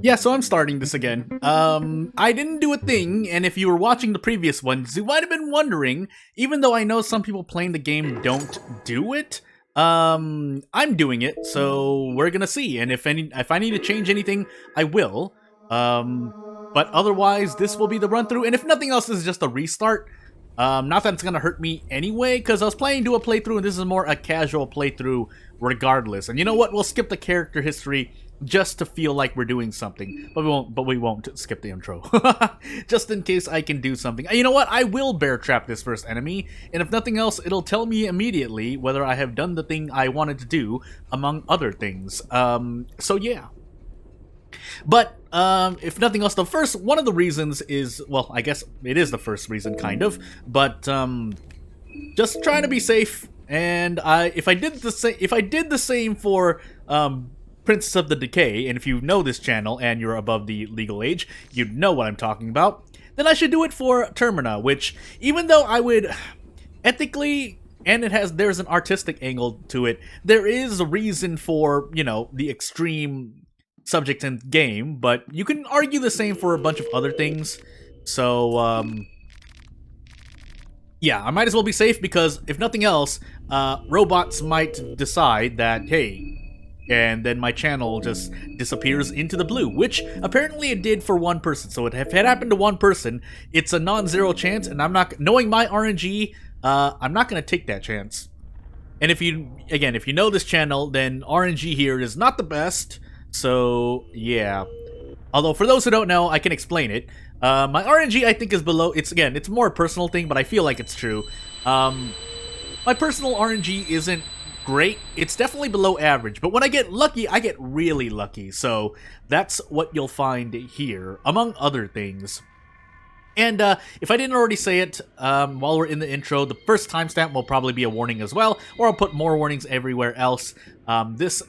Yeah, so I'm starting this again. I didn't do a thing, and if you were watching the previous ones, you might have been wondering, even though I know some people playing the game don't do it, I'm doing it, so we're gonna see, and if I need to change anything, I will. But otherwise, this will be the run-through, and if nothing else, this is just a restart. Not that it's gonna hurt me anyway, because I was planning to do a playthrough, and this is more a casual playthrough regardless. And you know what? We'll skip the character history just to feel like we're doing something, but we won't skip the intro. Just in case I can do something. You know what? I will bear trap this first enemy, and if nothing else, it'll tell me immediately whether I have done the thing I wanted to do, among other things. So yeah. But if nothing else, one of the reasons is, well, I guess it is the first reason, kind of, but just trying to be safe. And if I did the same for Princess of the Decay, and if you know this channel and you're above the legal age, you'd know what I'm talking about, then I should do it for Termina, which, even though I would ethically, and there's an artistic angle to it, there is a reason for, you know, the extreme subject in game, but you can argue the same for a bunch of other things. So, yeah, I might as well be safe, because if nothing else, robots might decide that, hey, and then my channel just disappears into the blue, which apparently it did for one person. So if it had happened to one person, it's a non-zero chance, and I'm not, knowing my RNG, I'm not going to take that chance. And if you know this channel, then RNG here is not the best, so yeah. Although, for those who don't know, I can explain it. My RNG, I think, is below, it's more a personal thing, but I feel like it's true. My personal RNG isn't great. It's definitely below average, but when I get lucky, I get really lucky. So that's what you'll find here, among other things. And if I didn't already say it, while we're in the intro, the first timestamp will probably be a warning as well, or I'll put more warnings everywhere else. This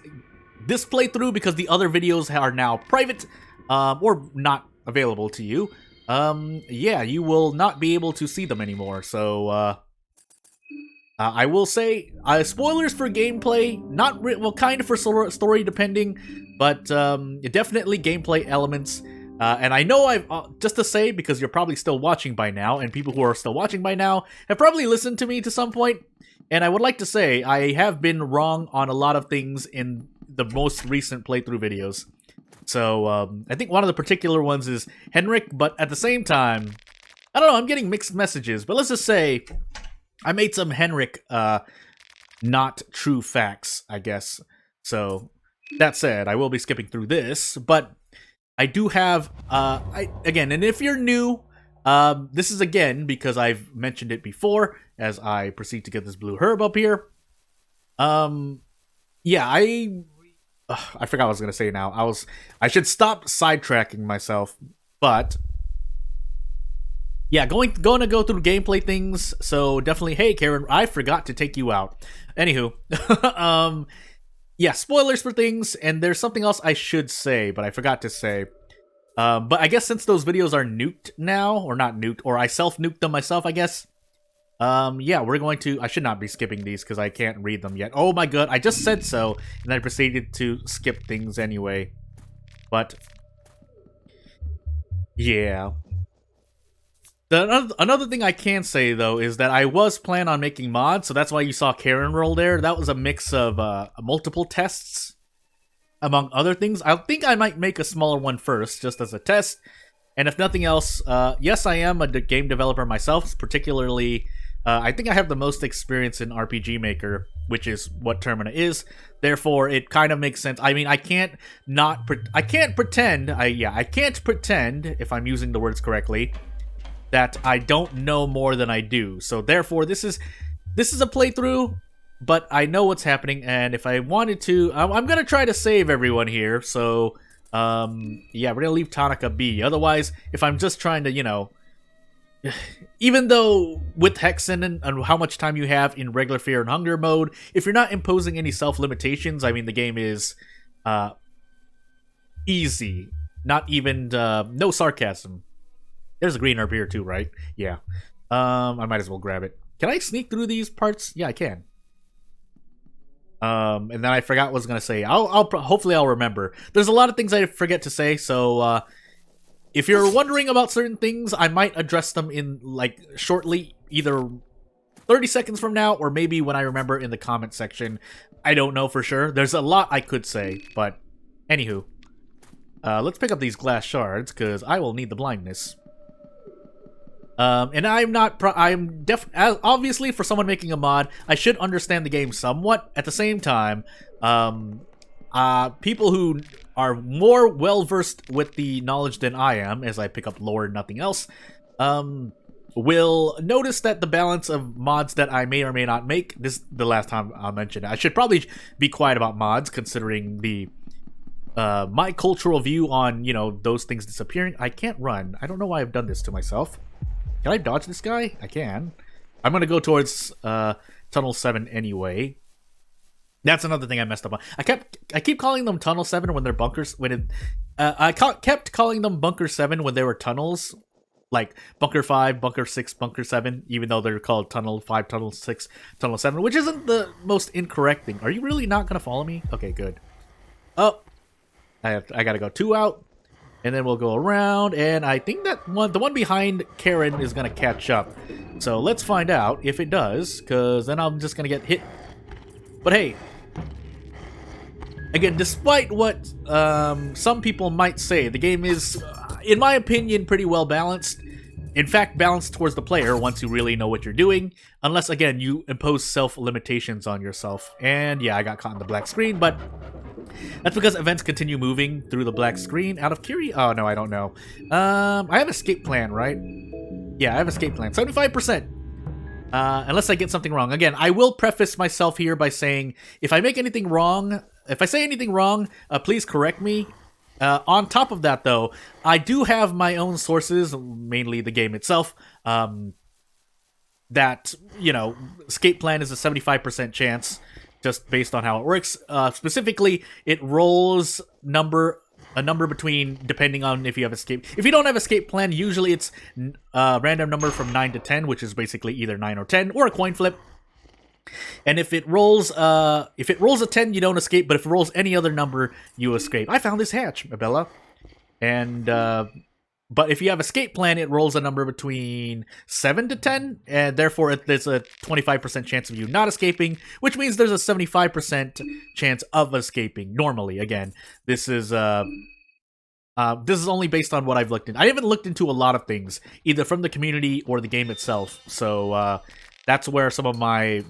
playthrough, because the other videos are now private, or not available to you, yeah, you will not be able to see them anymore. So, I will say, spoilers for gameplay, well, kind of for story depending, but definitely gameplay elements. And I know just to say, because you're probably still watching by now, and people who are still watching by now have probably listened to me to some point, and I would like to say I have been wrong on a lot of things in the most recent playthrough videos. So, I think one of the particular ones is Henrik, but at the same time, I don't know, I'm getting mixed messages, but let's just say I made some Henrik, not true facts, I guess. So, that said, I will be skipping through this, but I do have, again, and if you're new, this is again because I've mentioned it before as I proceed to get this blue herb up here. Yeah, I forgot what I was going to say now. I should stop sidetracking myself, but yeah, going to go through gameplay things, so definitely, hey, Karin, I forgot to take you out. Anywho, yeah, spoilers for things, and there's something else I should say, but I forgot to say. But I guess since those videos are nuked now, or not nuked, or I self-nuked them myself, I guess, yeah, we're going to, I should not be skipping these, because I can't read them yet. Oh my god, I just said so, and I proceeded to skip things anyway. But yeah. Another thing I can say, though, is that I was planning on making mods, so that's why you saw Karin roll there. That was a mix of multiple tests, among other things. I think I might make a smaller one first, just as a test. And if nothing else, yes, I am a game developer myself, particularly, I think I have the most experience in RPG Maker, which is what Termina is. Therefore, it kind of makes sense. I mean, I can't pretend, if I'm using the words correctly, that I don't know more than I do. So therefore, this is a playthrough, but I know what's happening, and if I wanted to, I'm gonna try to save everyone here. So, yeah, we're gonna leave Tonica be. Otherwise, if I'm just trying to, you know, even though with Hexen and how much time you have in regular fear and hunger mode, if you're not imposing any self-limitations, I mean, the game is easy. Not even no sarcasm. There's a green herb here too, right? Yeah. I might as well grab it. Can I sneak through these parts? Yeah, I can. And then I forgot what I was gonna say. Hopefully I'll remember. There's a lot of things I forget to say, so if you're wondering about certain things, I might address them in like shortly, either 30 seconds from now, or maybe when I remember in the comment section. I don't know for sure. There's a lot I could say, but anywho. Let's pick up these glass shards, because I will need the blindness. And obviously, for someone making a mod, I should understand the game somewhat. At the same time, people who are more well-versed with the knowledge than I am, as I pick up lore and nothing else, will notice that the balance of mods that I may or may not make, this is the last time I'll mention it. I should probably be quiet about mods, considering the my cultural view on, you know, those things disappearing. I can't run. I don't know why I've done this to myself. Can I dodge this guy? I can. I'm gonna go towards Tunnel 7 anyway. That's another thing I messed up on. I keep calling them Tunnel 7 when they're bunkers. I kept calling them Bunker 7 when they were tunnels. Like Bunker 5, Bunker 6, Bunker 7, even though they're called Tunnel 5, Tunnel 6, Tunnel 7, which isn't the most incorrect thing. Are you really not gonna follow me? Okay, good. Oh, I gotta go 2 out, and then we'll go around, and I think that the one behind Karin is gonna catch up. So let's find out if it does, because then I'm just gonna get hit. But hey, again, despite what some people might say, the game is, in my opinion, pretty well balanced. In fact, balanced towards the player once you really know what you're doing. Unless, again, you impose self-limitations on yourself. And yeah, I got caught in the black screen, but that's because events continue moving through the black screen. Out of Curie? Oh, no, I don't know. I have escape plan, right? Yeah, I have escape plan. 75%. Unless I get something wrong. Again, I will preface myself here by saying, if I make anything wrong, if I say anything wrong, please correct me. On top of that, though, I do have my own sources, mainly the game itself, that, you know, escape plan is a 75% chance, just based on how it works. Specifically, it rolls a number between, depending on if you have escape. If you don't have escape plan, usually it's a random number from 9 to 10, which is basically either 9 or 10, or a coin flip. And if it rolls a 10, you don't escape, but if it rolls any other number, you escape. I found this hatch, Abella. And but if you have escape plan, it rolls a number between 7 to 10, and therefore there's a 25% chance of you not escaping, which means there's a 75% chance of escaping. Normally, again, this is only based on what I've looked into. I haven't looked into a lot of things, either from the community or the game itself. So that's where some of my...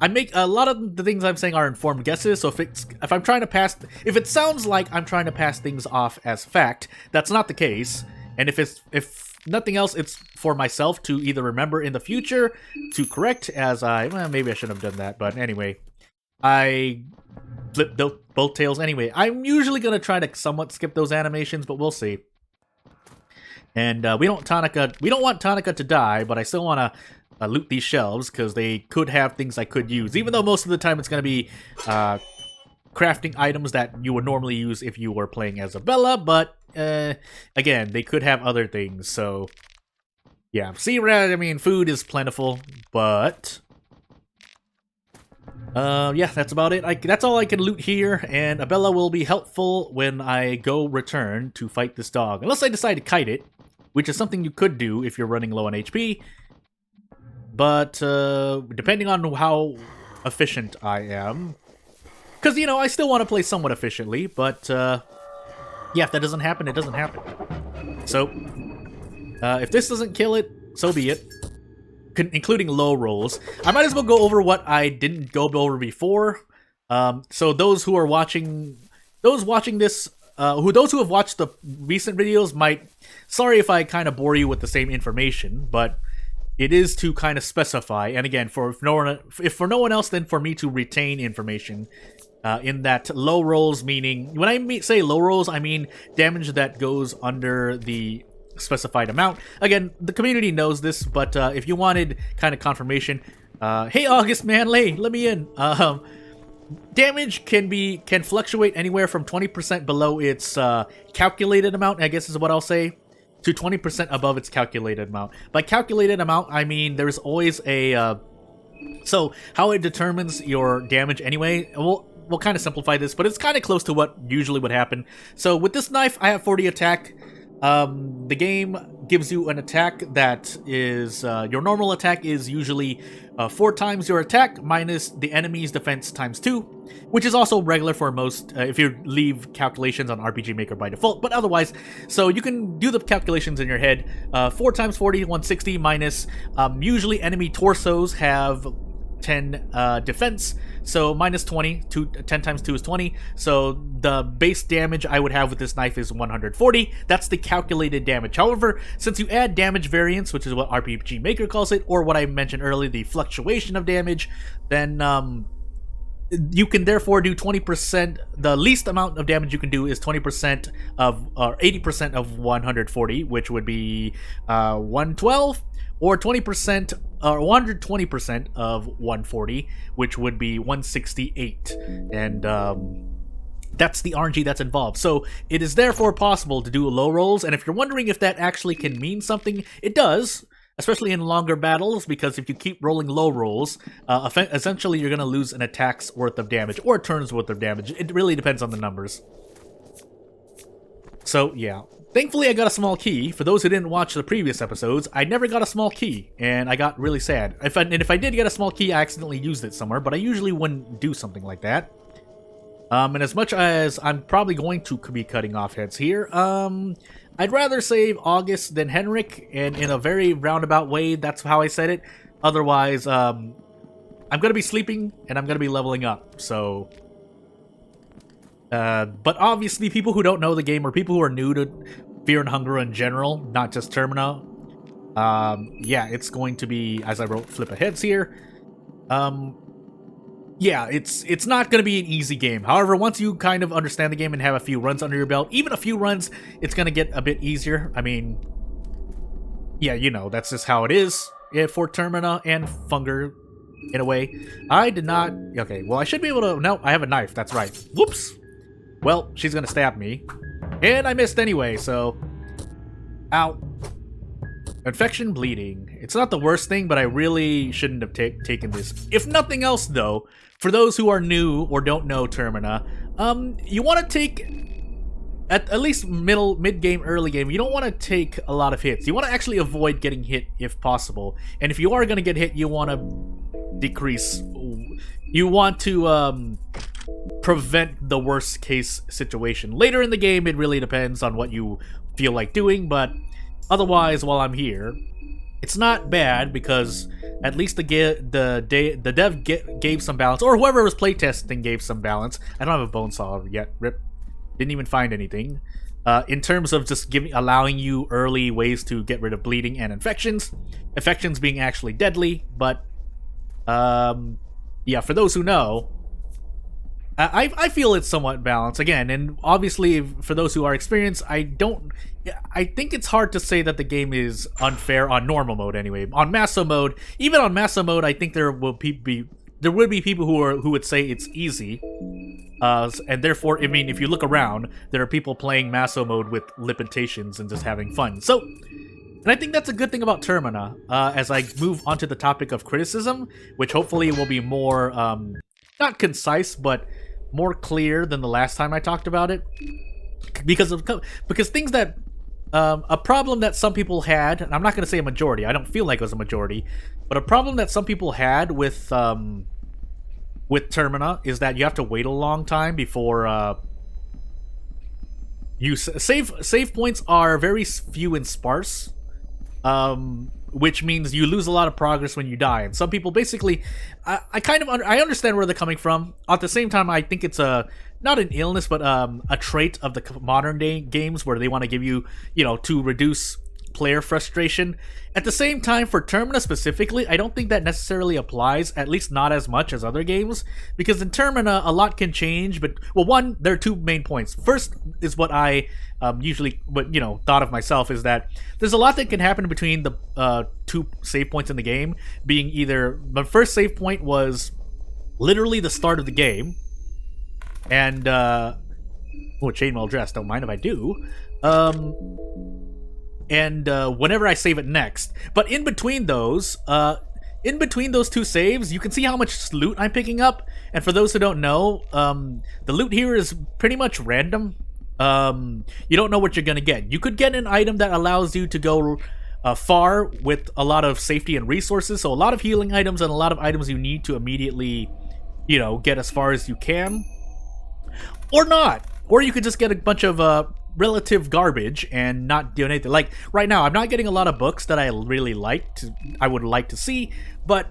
I make a lot of the things I'm saying are informed guesses, so if I'm trying to pass... If it sounds like I'm trying to pass things off as fact, that's not the case. And if nothing else, it's for myself to either remember in the future, to correct as well, maybe I shouldn't have done that, but anyway. I flipped both tails anyway. I'm usually going to try to somewhat skip those animations, but we'll see. And we don't want Tonica to die, but I still want to loot these shelves, because they could have things I could use, even though most of the time it's going to be crafting items that you would normally use if you were playing as Abella, but again, they could have other things, so yeah. See, I mean, food is plentiful, but yeah, that's about it. That's all I can loot here, and Abella will be helpful when I go return to fight this dog, unless I decide to kite it, which is something you could do if you're running low on HP. But depending on how efficient I am, because, you know, I still want to play somewhat efficiently, but yeah, if that doesn't happen, it doesn't happen. So if this doesn't kill it, so be it. Including low rolls. I might as well go over what I didn't go over before. So those who are watching, those who have watched the recent videos might... Sorry if I kind of bore you with the same information, but it is to kind of specify, and again, for no one else, then for me to retain information. In that low rolls, meaning, when I say low rolls, I mean damage that goes under the specified amount. Again, the community knows this, but if you wanted kind of confirmation, hey August man, let me in. Damage can fluctuate anywhere from 20% below its calculated amount, I guess is what I'll say, to 20% above its calculated amount. By calculated amount, I mean there's always a So how it determines your damage anyway, we'll kind of simplify this, but it's kind of close to what usually would happen. So with this knife, I have 40 attack. The game gives you an attack that is, your normal attack is usually 4 times your attack minus the enemy's defense times 2, which is also regular for most, if you leave calculations on RPG Maker by default, but otherwise, so you can do the calculations in your head. 4 times 40, 160 minus, usually enemy torsos have 10 defense, so minus 20. 10 times 2 is 20, so the base damage I would have with this knife is 140. That's the calculated damage. However, since you add damage variance, which is what RPG Maker calls it, or what I mentioned earlier, the fluctuation of damage, then you can therefore do 20%. The least amount of damage you can do is 20% of, or 80% of 140, which would be 112, or 20%, or 120% of 140, which would be 168. And that's the RNG that's involved. So it is therefore possible to do low rolls, and if you're wondering if that actually can mean something, it does, especially in longer battles, because if you keep rolling low rolls, essentially you're going to lose an attack's worth of damage, or a turn's worth of damage. It really depends on the numbers. So, yeah. Thankfully, I got a small key. For those who didn't watch the previous episodes, I never got a small key, and I got really sad. If I did get a small key, I accidentally used it somewhere, but I usually wouldn't do something like that. And as much as I'm probably going to be cutting off heads here, I'd rather save August than Henrik, and in a very roundabout way, that's how I said it. Otherwise, I'm going to be sleeping, and I'm going to be leveling up, so... but obviously, people who don't know the game, or people who are new to Fear and Hunger in general, not just Termina, yeah, it's going to be, as I wrote, flip of heads here. Yeah, it's not going to be an easy game. However, once you kind of understand the game and have a few runs under your belt, even a few runs, it's going to get a bit easier. I mean, yeah, you know, that's just how it is for Termina and Hunger, in a way. I did not... Okay, well, I should be able to... No, I have a knife, that's right. Whoops! Well, she's gonna stab me. And I missed anyway, so... Ow. Infection, bleeding. It's not the worst thing, but I really shouldn't have taken this. If nothing else, though, for those who are new or don't know Termina, you want to take... At least mid-game, early game, you don't want to take a lot of hits. You want to actually avoid getting hit if possible. And if you are going to get hit, you want to decrease... You want to, prevent the worst case situation. Later in the game, it really depends on what you feel like doing, but otherwise, while I'm here, it's not bad because at least the dev gave some balance, or whoever was playtesting gave some balance. I don't have a bone saw yet. Rip. Didn't even find anything. In terms of just allowing you early ways to get rid of bleeding and infections. Infections being actually deadly, but yeah, for those who know, I feel it's somewhat balanced again, and obviously for those who are experienced, I think it's hard to say that the game is unfair on normal mode anyway. On Maso mode, even on Maso mode, I think there would be people who would say it's easy, and therefore, I mean, if you look around, there are people playing Maso mode with limitations and just having fun. So, and I think that's a good thing about Termina. As I move onto the topic of criticism, which hopefully will be more not concise, but more clear than the last time I talked about it, because things that a problem that some people had, and I'm not going to say a majority, I don't feel like it was a majority, but a problem that some people had with Termina is that you have to wait a long time before you save points are very few and sparse, which means you lose a lot of progress when you die. And some people basically, I understand where they're coming from. At the same time, I think it's not an illness, but a trait of the modern day games where they want to give you, to reduce player frustration. At the same time, for Termina specifically, I don't think that necessarily applies, at least not as much as other games, because in Termina, a lot can change, but, well, one, there are two main points. First is what I usually, thought of myself, is that there's a lot that can happen between the two save points in the game, being either, my first save point was literally the start of the game, and, chainmail dress, don't mind if I do, and whenever I save it next. But in between those, in between those two saves, you can see how much loot I'm picking up. And for those who don't know, the loot here is pretty much random. You don't know what you're gonna get. You could get an item that allows you to go far with a lot of safety and resources. So a lot of healing items and a lot of items you need to immediately, you know, get as far as you can. Or not. Or you could just get a bunch of relative garbage and not do anything. Like right now, I'm not getting a lot of books that I really I would like to see, but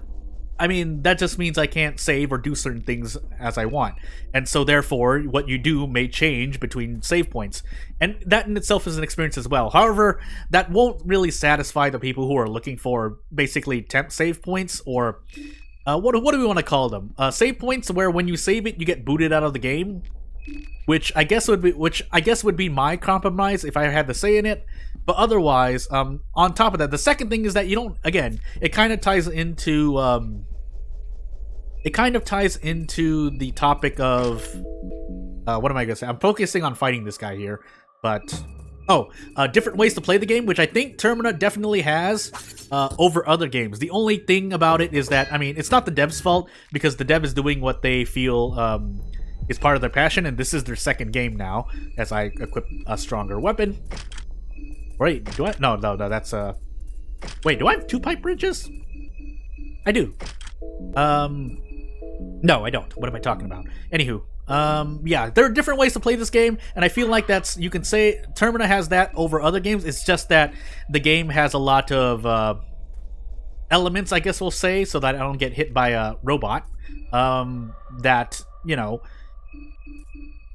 I mean, that just means I can't save or do certain things as I want. And so therefore, what you do may change between save points. And that in itself is an experience as well. However, that won't really satisfy the people who are looking for basically temp save points, or what do we want to call them? Save points where when you save it, you get booted out of the game. Which I guess would be my compromise if I had the say in it. But otherwise, on top of that, the second thing is that you don't. Again, it kind of ties into the topic of what am I gonna say? I'm focusing on fighting this guy here, but different ways to play the game, which I think Termina definitely has over other games. The only thing about it is that, I mean, it's not the dev's fault, because the dev is doing what they feel is part of their passion, and this is their second game now, as I equip a stronger weapon. Wait, do I? No, that's wait, do I have 2 pipe bridges? I do. No, I don't. What am I talking about? Anywho, yeah, there are different ways to play this game, and I feel like you can say Termina has that over other games. It's just that the game has a lot of elements, I guess we'll say, so that I don't get hit by a robot, that, you know,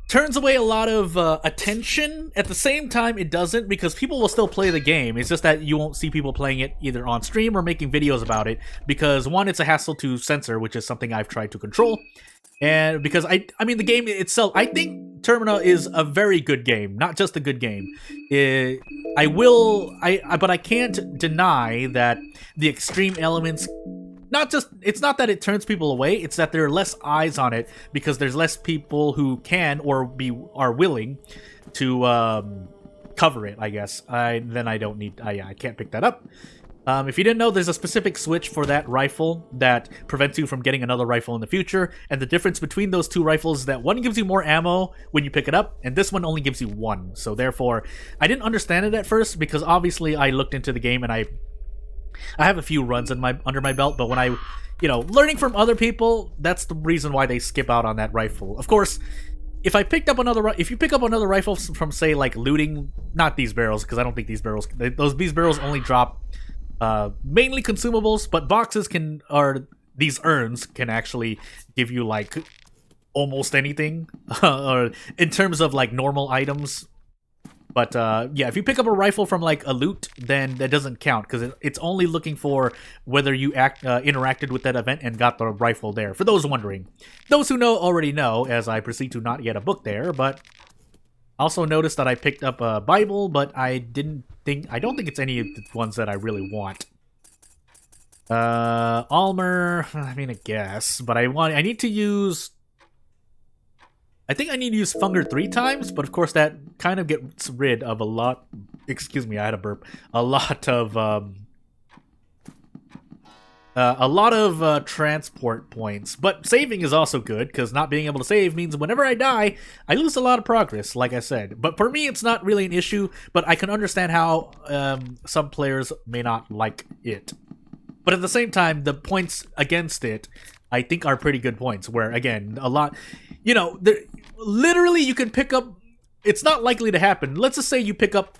turns away a lot of attention. At the same time, it doesn't, because people will still play the game. It's just that you won't see people playing it either on stream or making videos about it, because one, it's a hassle to censor, which is something I've tried to control, and because I mean, the game itself, I think Termina is a very good game, not just a good game. But I can't deny that the extreme elements, it's not that it turns people away, it's that there are less eyes on it, because there's less people who can or are willing to cover it, I guess. I can't pick that up. If you didn't know, there's a specific switch for that rifle that prevents you from getting another rifle in the future, and the difference between those two rifles is that one gives you more ammo when you pick it up, and this one only gives you 1. So therefore, I didn't understand it at first, because obviously I looked into the game and I have a few runs under my belt, but when I, you know, learning from other people, that's the reason why they skip out on that rifle. Of course, if you pick up another rifle from, say, like looting, not these barrels, because I don't think these barrels only drop mainly consumables, but these urns can actually give you like almost anything, or in terms of like normal items. But yeah, if you pick up a rifle from like a loot, then that doesn't count, because it's only looking for whether you interacted with that event and got the rifle there. For those wondering, those who know already know, as I proceed to not get a book there. But also noticed that I picked up a Bible, but I don't think it's any of the ones that I really want. Alll-mer, I mean, I guess, but I need to use. I think I need to use Funger 3 times, but of course that kind of gets rid of a lot. Excuse me, I had a burp. A lot of transport points. But saving is also good, because not being able to save means whenever I die, I lose a lot of progress, like I said. But for me, it's not really an issue, but I can understand how some players may not like it. But at the same time, the points against it, I think, are pretty good points, where, again, a lot, you know, literally you can pick up, it's not likely to happen. Let's just say you pick up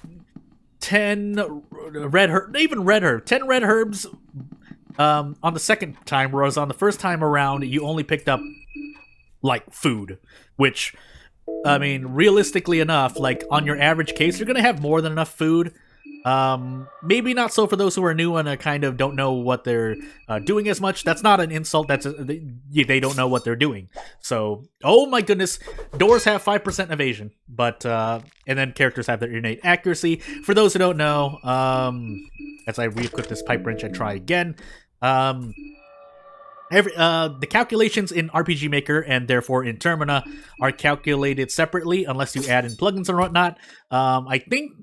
10 red herbs on the second time, whereas on the first time around, you only picked up, like, food, which, I mean, realistically enough, like, on your average case, you're gonna have more than enough food. Maybe not so for those who are new and kind of don't know what they're doing as much. That's not an insult. They don't know what they're doing. So, oh my goodness, doors have 5% evasion, but and then characters have their innate accuracy. For those who don't know, as I re-equip this pipe wrench and try again, the calculations in RPG Maker and therefore in Termina are calculated separately unless you add in plugins or whatnot. I think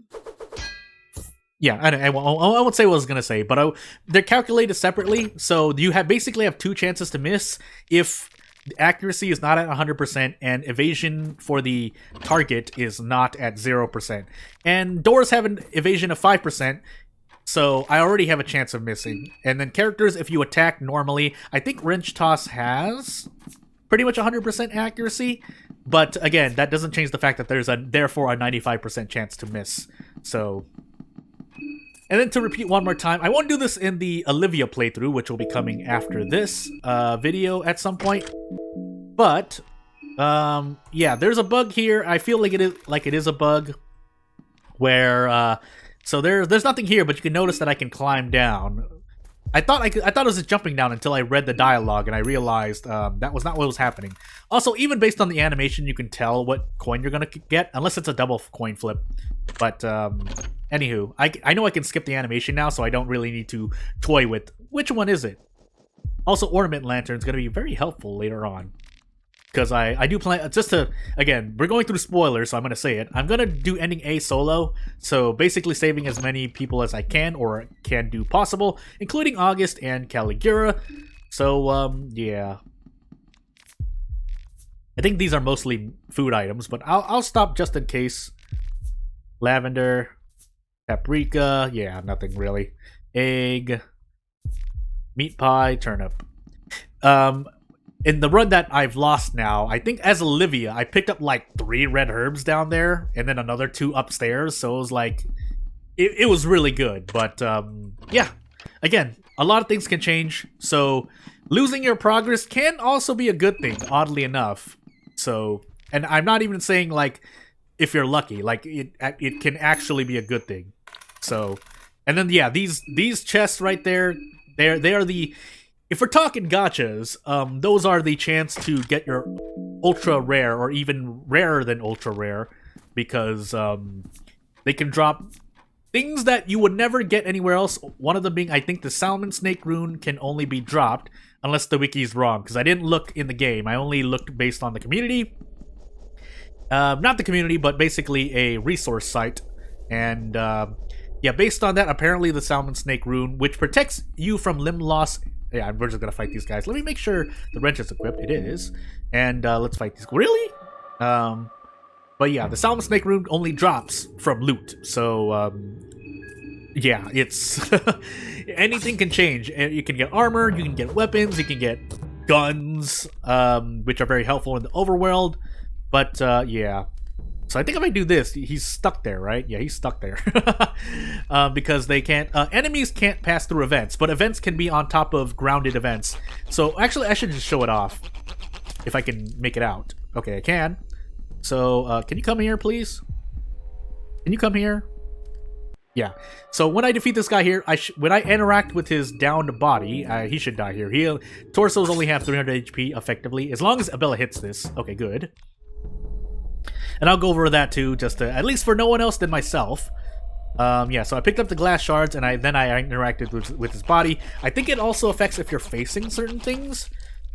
Yeah, I won't say what I was gonna say, but they're calculated separately. So you basically have two chances to miss if the accuracy is not at 100% and evasion for the target is not at 0%. And doors have an evasion of 5%, so I already have a chance of missing. And then characters, if you attack normally, I think Wrench Toss has pretty much 100% accuracy, but again, that doesn't change the fact that there's therefore a 95% chance to miss. So, and then to repeat one more time, I won't do this in the Olivia playthrough, which will be coming after this video at some point. But yeah, there's a bug here. I feel like it is a bug where so there's nothing here, but you can notice that I can climb down. I thought it was just jumping down until I read the dialogue and I realized that was not what was happening. Also, even based on the animation, you can tell what coin you're gonna get, unless it's a double coin flip. But anywho, I know I can skip the animation now, so I don't really need to toy with which one is it. Also, Ornament Lantern is gonna be very helpful later on. Because I do plan, just to, again, we're going through spoilers, so I'm going to say it. I'm going to do ending A solo, so basically saving as many people as I can, or can do possible, including August and Caligura. So, yeah. I think these are mostly food items, but I'll stop just in case. Lavender, paprika, yeah, nothing really. Egg, meat pie, turnip. In the run that I've lost now, I think as Olivia, I picked up like 3 red herbs down there, and then another 2 upstairs, so it was like, it was really good, but yeah. Again, a lot of things can change, so losing your progress can also be a good thing, oddly enough. So, and I'm not even saying like, if you're lucky, like it can actually be a good thing. So, and then yeah, these chests right there, they are the, if we're talking gachas, those are the chance to get your ultra rare, or even rarer than ultra rare, because they can drop things that you would never get anywhere else. One of them being, I think, the Salmon Snake rune can only be dropped unless the wiki's wrong, because I didn't look in the game. I only looked based on the community. Not the community, but basically a resource site. And yeah, based on that, apparently the Salmon Snake rune, which protects you from limb loss. Yeah, we're just gonna fight these guys. Let me make sure the wrench is equipped. It is. And let's fight these. Really? But yeah, the Salmon Snake rune only drops from loot. So, yeah, it's... anything can change. You can get armor, you can get weapons, you can get guns, which are very helpful in the overworld. But, yeah. So I think if I do this, he's stuck there, right? Yeah, he's stuck there. Because they can't... enemies can't pass through events, but events can be on top of grounded events. So actually, I should just show it off. If I can make it out. Okay, I can. So, can you come here, please? Can you come here? Yeah. So when I defeat this guy here, when I interact with his downed body, he should die here. Torsos only have 300 HP effectively, as long as Abella hits this. Okay, good. And I'll go over that too, just to, at least for no one else than myself. Yeah, so I picked up the glass shards, and then I interacted with his body. I think it also affects if you're facing certain things,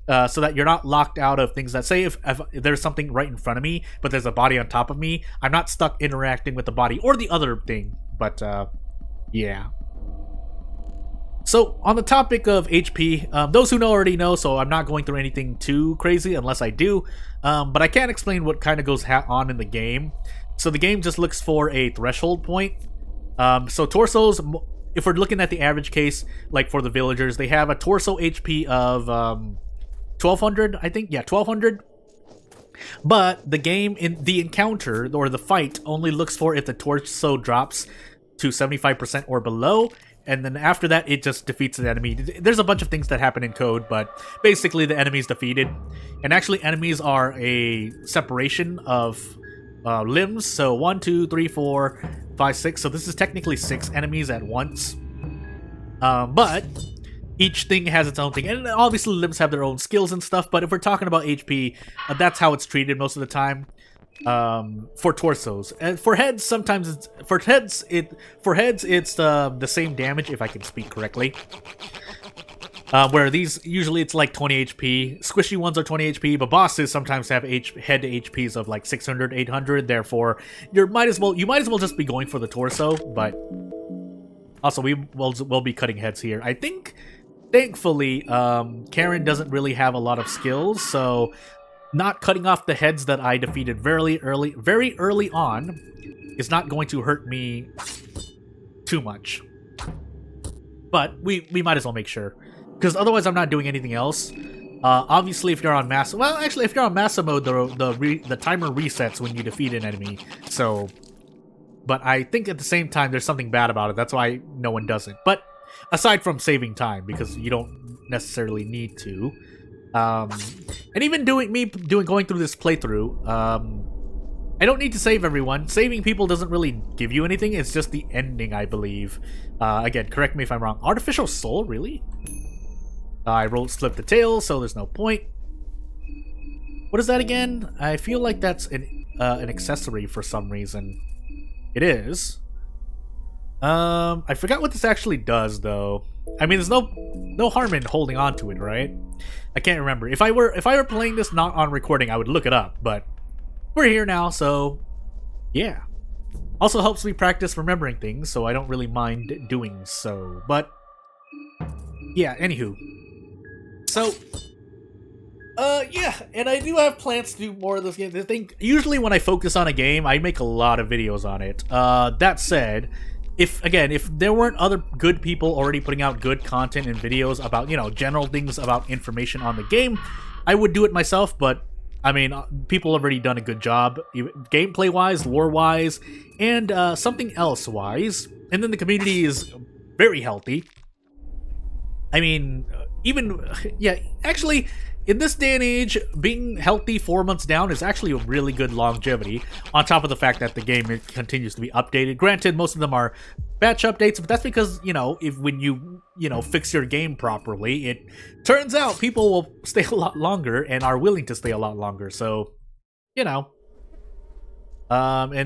so that you're not locked out of things that, say if there's something right in front of me, but there's a body on top of me, I'm not stuck interacting with the body or the other thing. But, yeah. So, on the topic of HP, those who know already know, so I'm not going through anything too crazy unless I do. But I can't explain what kind of goes on in the game. So the game just looks for a threshold point. So torsos, if we're looking at the average case, like for the villagers, they have a torso HP of 1200, I think. Yeah, 1200. But the game, in the encounter, or the fight, only looks for if the torso drops to 75% or below. And then after that, it just defeats the enemy. There's a bunch of things that happen in code, but basically the enemy's defeated. And actually, enemies are a separation of limbs. So 1, 2, 3, 4, 5, 6. So this is technically 6 enemies at once. But each thing has its own thing. And obviously, limbs have their own skills and stuff. But if we're talking about HP, that's how it's treated most of the time. For torsos, and for heads, sometimes it's the same damage, if I can speak correctly. Where these usually it's like 20 HP. Squishy ones are 20 HP, but bosses sometimes have head HPs of like 600, 800. Therefore, you might as well just be going for the torso. But Also, we'll be cutting heads here. I think, thankfully, Karin doesn't really have a lot of skills, so not cutting off the heads that I defeated very early on is not going to hurt me too much. But we might as well make sure, because otherwise I'm not doing anything else. Obviously, if you're on massive, well, actually, if you're on massive mode, the timer resets when you defeat an enemy. So, but I think at the same time there's something bad about it. That's why no one does it. But aside from saving time, because you don't necessarily need to, and even going through this playthrough, I don't need to save everyone. Saving people doesn't really give you anything. It's just the ending, I believe. Again, correct me if I'm wrong. Artificial soul, really? I slipped the tail, so there's no point. What is that again? I feel like that's an accessory for some reason. It is. I forgot what this actually does, though. I mean, there's no harm in holding on to it, right? I can't remember. If I were playing this not on recording, I would look it up, but we're here now, so yeah. Also helps me practice remembering things, so I don't really mind doing so. But yeah, anywho. So yeah, and I do have plans to do more of this game. I think usually when I focus on a game, I make a lot of videos on it. That said, if there weren't other good people already putting out good content and videos about, general things about information on the game, I would do it myself, but I mean, people have already done a good job, gameplay-wise, lore-wise, and something else-wise. And then the community is very healthy. I mean, actually, in this day and age, being healthy 4 months down is actually a really good longevity, on top of the fact that the game continues to be updated. Granted, most of them are patch updates, but that's because, when you fix your game properly, it turns out people will stay a lot longer and are willing to stay a lot longer, so, and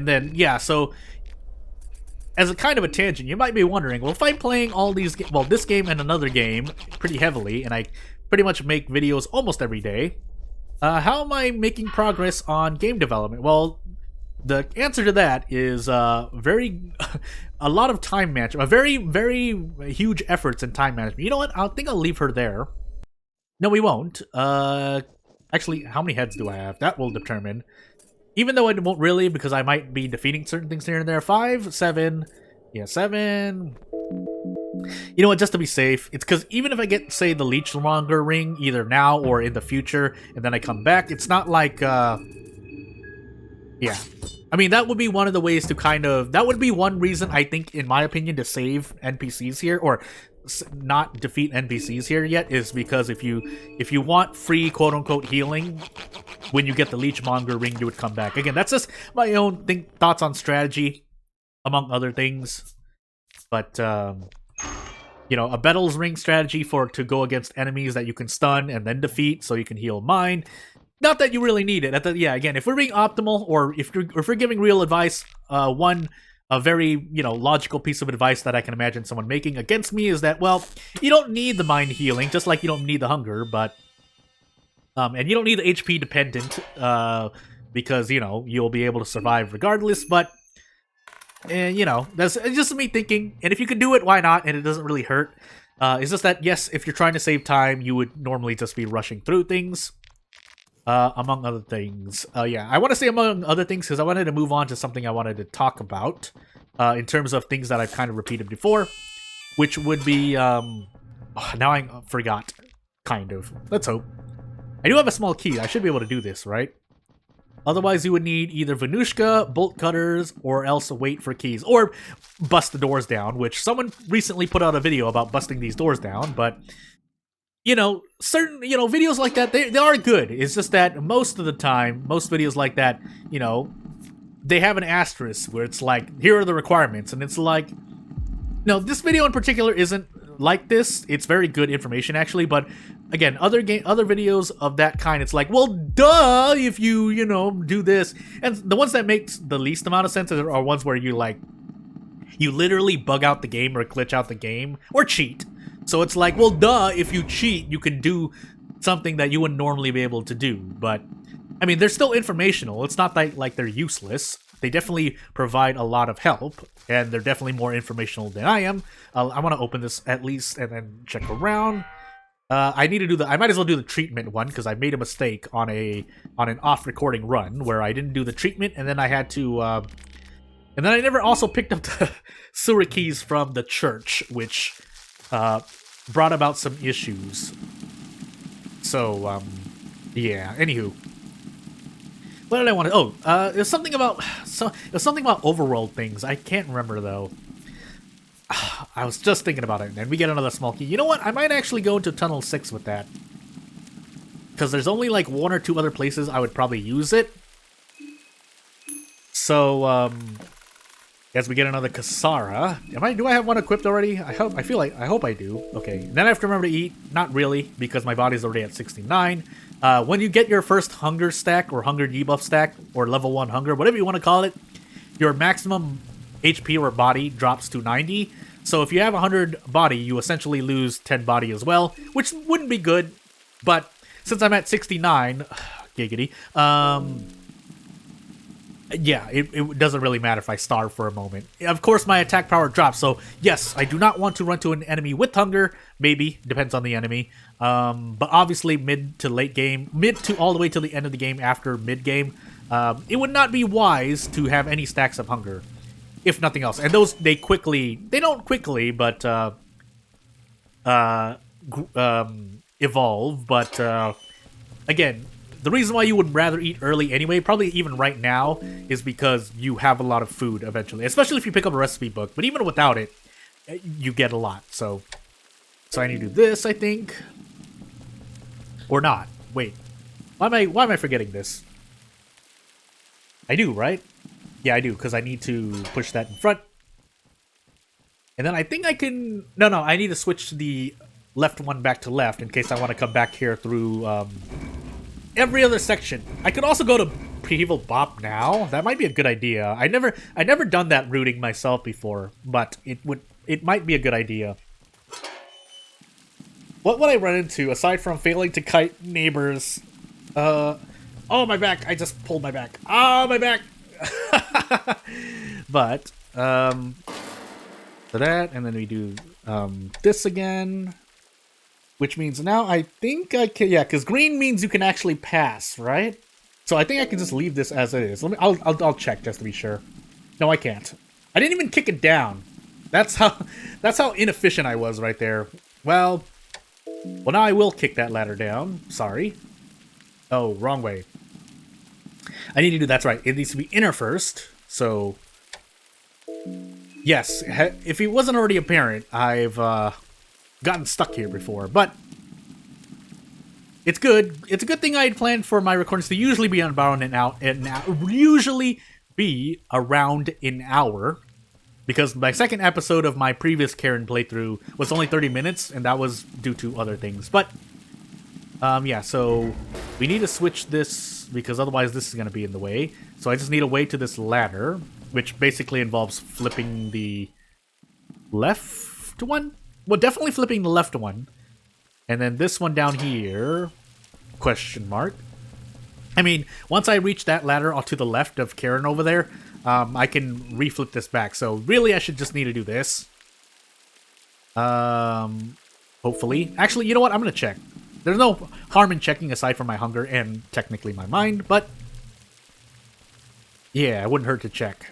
then, yeah, so as a kind of a tangent, you might be wondering, well, if I'm playing all these, this game and another game pretty heavily, and I pretty much make videos almost every day, how am I making progress on game development? Well, the answer to that is a lot of time management, very, very huge efforts in time management. You know what? I think I'll leave her there. No, we won't. Actually, how many heads do I have? That will determine. Even though I won't really, because I might be defeating certain things here and there. 5, 7. Yeah, 7. You know what, just to be safe, it's because even if I get, say, the Leechmonger ring, either now or in the future, and then I come back, it's not like, yeah. I mean, that would be one of the ways to that would be one reason, I think, in my opinion, to save NPCs here, or not defeat NPCs here yet, is because if you want free quote-unquote healing, when you get the Leechmonger ring, you would come back. Again, that's just my own thoughts on strategy, among other things. But, Abell's ring strategy to go against enemies that you can stun and then defeat, so you can heal mine. Not that you really need it. Again, if we're being optimal, or if we're giving real advice, a very, logical piece of advice that I can imagine someone making against me is that, well, you don't need the mind healing, just like you don't need the hunger, but, and you don't need the HP dependent, because, you'll be able to survive regardless, but, and, that's just me thinking, and if you can do it, why not, and it doesn't really hurt. It's just that, yes, if you're trying to save time, you would normally just be rushing through things. Among other things. Yeah, I want to say among other things because I wanted to move on to something I wanted to talk about in terms of things that I've kind of repeated before, which would be, now I forgot, kind of. Let's hope. I do have a small key. I should be able to do this, right? Otherwise, you would need either Venushka, bolt cutters, or else wait for keys, or bust the doors down, which someone recently put out a video about busting these doors down, but certain, videos like that, they are good. It's just that most of the time, most videos like that, they have an asterisk where it's like, here are the requirements. And it's like, no, this video in particular isn't like this. It's very good information, actually. But again, other videos of that kind, it's like, well, duh, if you, do this. And the ones that make the least amount of sense are ones where you literally bug out the game or glitch out the game or cheat. So it's like, well, duh, if you cheat, you can do something that you wouldn't normally be able to do. But, I mean, they're still informational. It's not like they're useless. they definitely provide a lot of help, and they're definitely more informational than I am. I want to open this at least and then check around. I need to do I might as well do the treatment one because I made a mistake on an off-recording run where I didn't do the treatment, and then I had to. And then I never also picked up the sewer keys from the church, which brought about some issues. So yeah. Anywho, what did I want to? Oh, it was something about overworld things. I can't remember though. I was just thinking about it, and we get another small key. You know what? I might actually go into Tunnel 6 with that. Because there's only like 1 or 2 other places I would probably use it. So, as we get another Kasara. Do I have one equipped already? I hope I do. Okay, and then I have to remember to eat. Not really, because my body's already at 69. When you get your first hunger stack, or hunger debuff stack, or level 1 hunger, whatever you want to call it, your maximum HP or body drops to 90. So if you have 100 body, you essentially lose 10 body as well, which wouldn't be good. But since I'm at 69, giggity, yeah, it doesn't really matter if I starve for a moment. Of course, my attack power drops, so yes, I do not want to run to an enemy with hunger. Maybe, depends on the enemy. But obviously, mid to late game, mid to all the way to the end of the game after mid game, it would not be wise to have any stacks of hunger. If nothing else. And those, they don't quickly, but, evolve. But, again, the reason why you would rather eat early anyway, probably even right now, is because you have a lot of food eventually. Especially if you pick up a recipe book. But even without it, you get a lot. So I need to do this, I think. Or not. Wait. Why am I forgetting this? I do, right? Yeah, I do, because I need to push that in front. And then I think I can... No, I need to switch the left one back to left in case I want to come back here through every other section. I could also go to Prehevil Bop now. That might be a good idea. I never done that routing myself before, but it might be a good idea. What would I run into aside from failing to kite neighbors? Oh, my back. I just pulled my back. Oh, my back. But so that, and then we do this again, which means now I think I can, yeah, because green means you can actually pass, right? So I think I can just leave this as it is. I'll check just to be sure. No, I can't. I didn't even kick it down. That's how inefficient I was right there. Well, now I will kick that ladder down. Sorry. Oh, wrong way. I need to do, that's right, it needs to be inner first, so... Yes, if it wasn't already apparent, I've gotten stuck here before, but... It's good. It's a good thing I had planned for my recordings to usually be around an hour, because my second episode of my previous Karin playthrough was only 30 minutes, and that was due to other things, but... yeah, so we need to switch this because otherwise this is going to be in the way. So I just need a way to this ladder, which basically involves flipping the left one. Well, definitely flipping the left one. And then this one down here, question mark. I mean, once I reach that ladder to the left of Karin over there, I can reflip this back. So really I should just need to do this. Hopefully. Actually, you know what? I'm going to check. There's no harm in checking aside from my hunger and technically my mind, but yeah, it wouldn't hurt to check.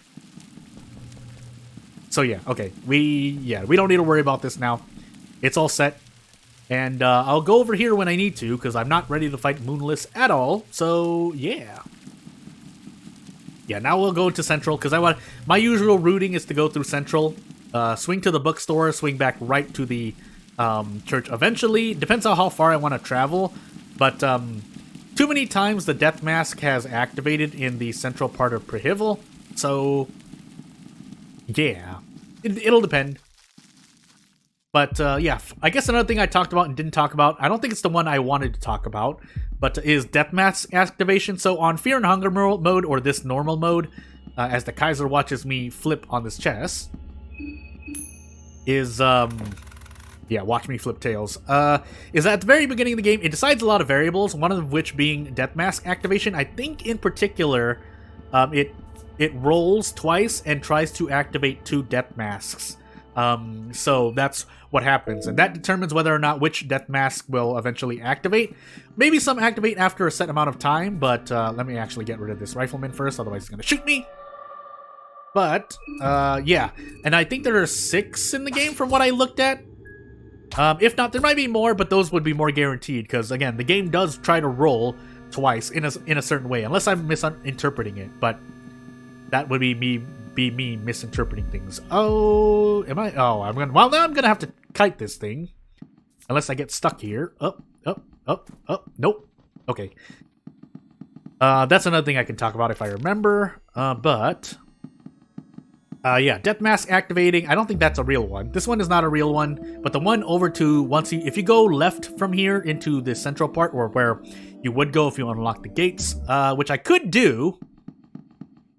So yeah, okay. We don't need to worry about this now. It's all set. And I'll go over here when I need to, because I'm not ready to fight Moonless at all. So yeah. Yeah, now we'll go to Central, because my usual routing is to go through Central, swing to the bookstore, swing back right to the church eventually. Depends on how far I want to travel, but too many times the death mask has activated in the central part of Prehevil, so yeah, it'll depend. But yeah, I guess another thing I talked about and didn't talk about, I don't think it's the one I wanted to talk about, but is death mask activation. So on Fear and Hunger mode, or this normal mode, as the Kaiser watches me flip on this chest, is yeah, watch me flip tails. Is at the very beginning of the game, it decides a lot of variables, one of which being death mask activation. I think in particular, it it rolls twice and tries to activate 2 death masks. So that's what happens, and that determines whether or not which death mask will eventually activate. Maybe some activate after a set amount of time, but let me actually get rid of this rifleman first, otherwise he's gonna shoot me. But, yeah, and I think there are 6 in the game from what I looked at. If not, there might be more, but those would be more guaranteed, because, again, the game does try to roll twice in a certain way, unless I'm misinterpreting it, but that would be me misinterpreting things. Oh, am I? Oh, well, now I'm gonna have to kite this thing. Unless I get stuck here. Up. Nope. Okay. That's another thing I can talk about if I remember. Yeah, Death Mask activating. I don't think that's a real one. This one is not a real one, but the one over to if you go left from here into the central part, or where you would go if you unlock the gates, which I could do.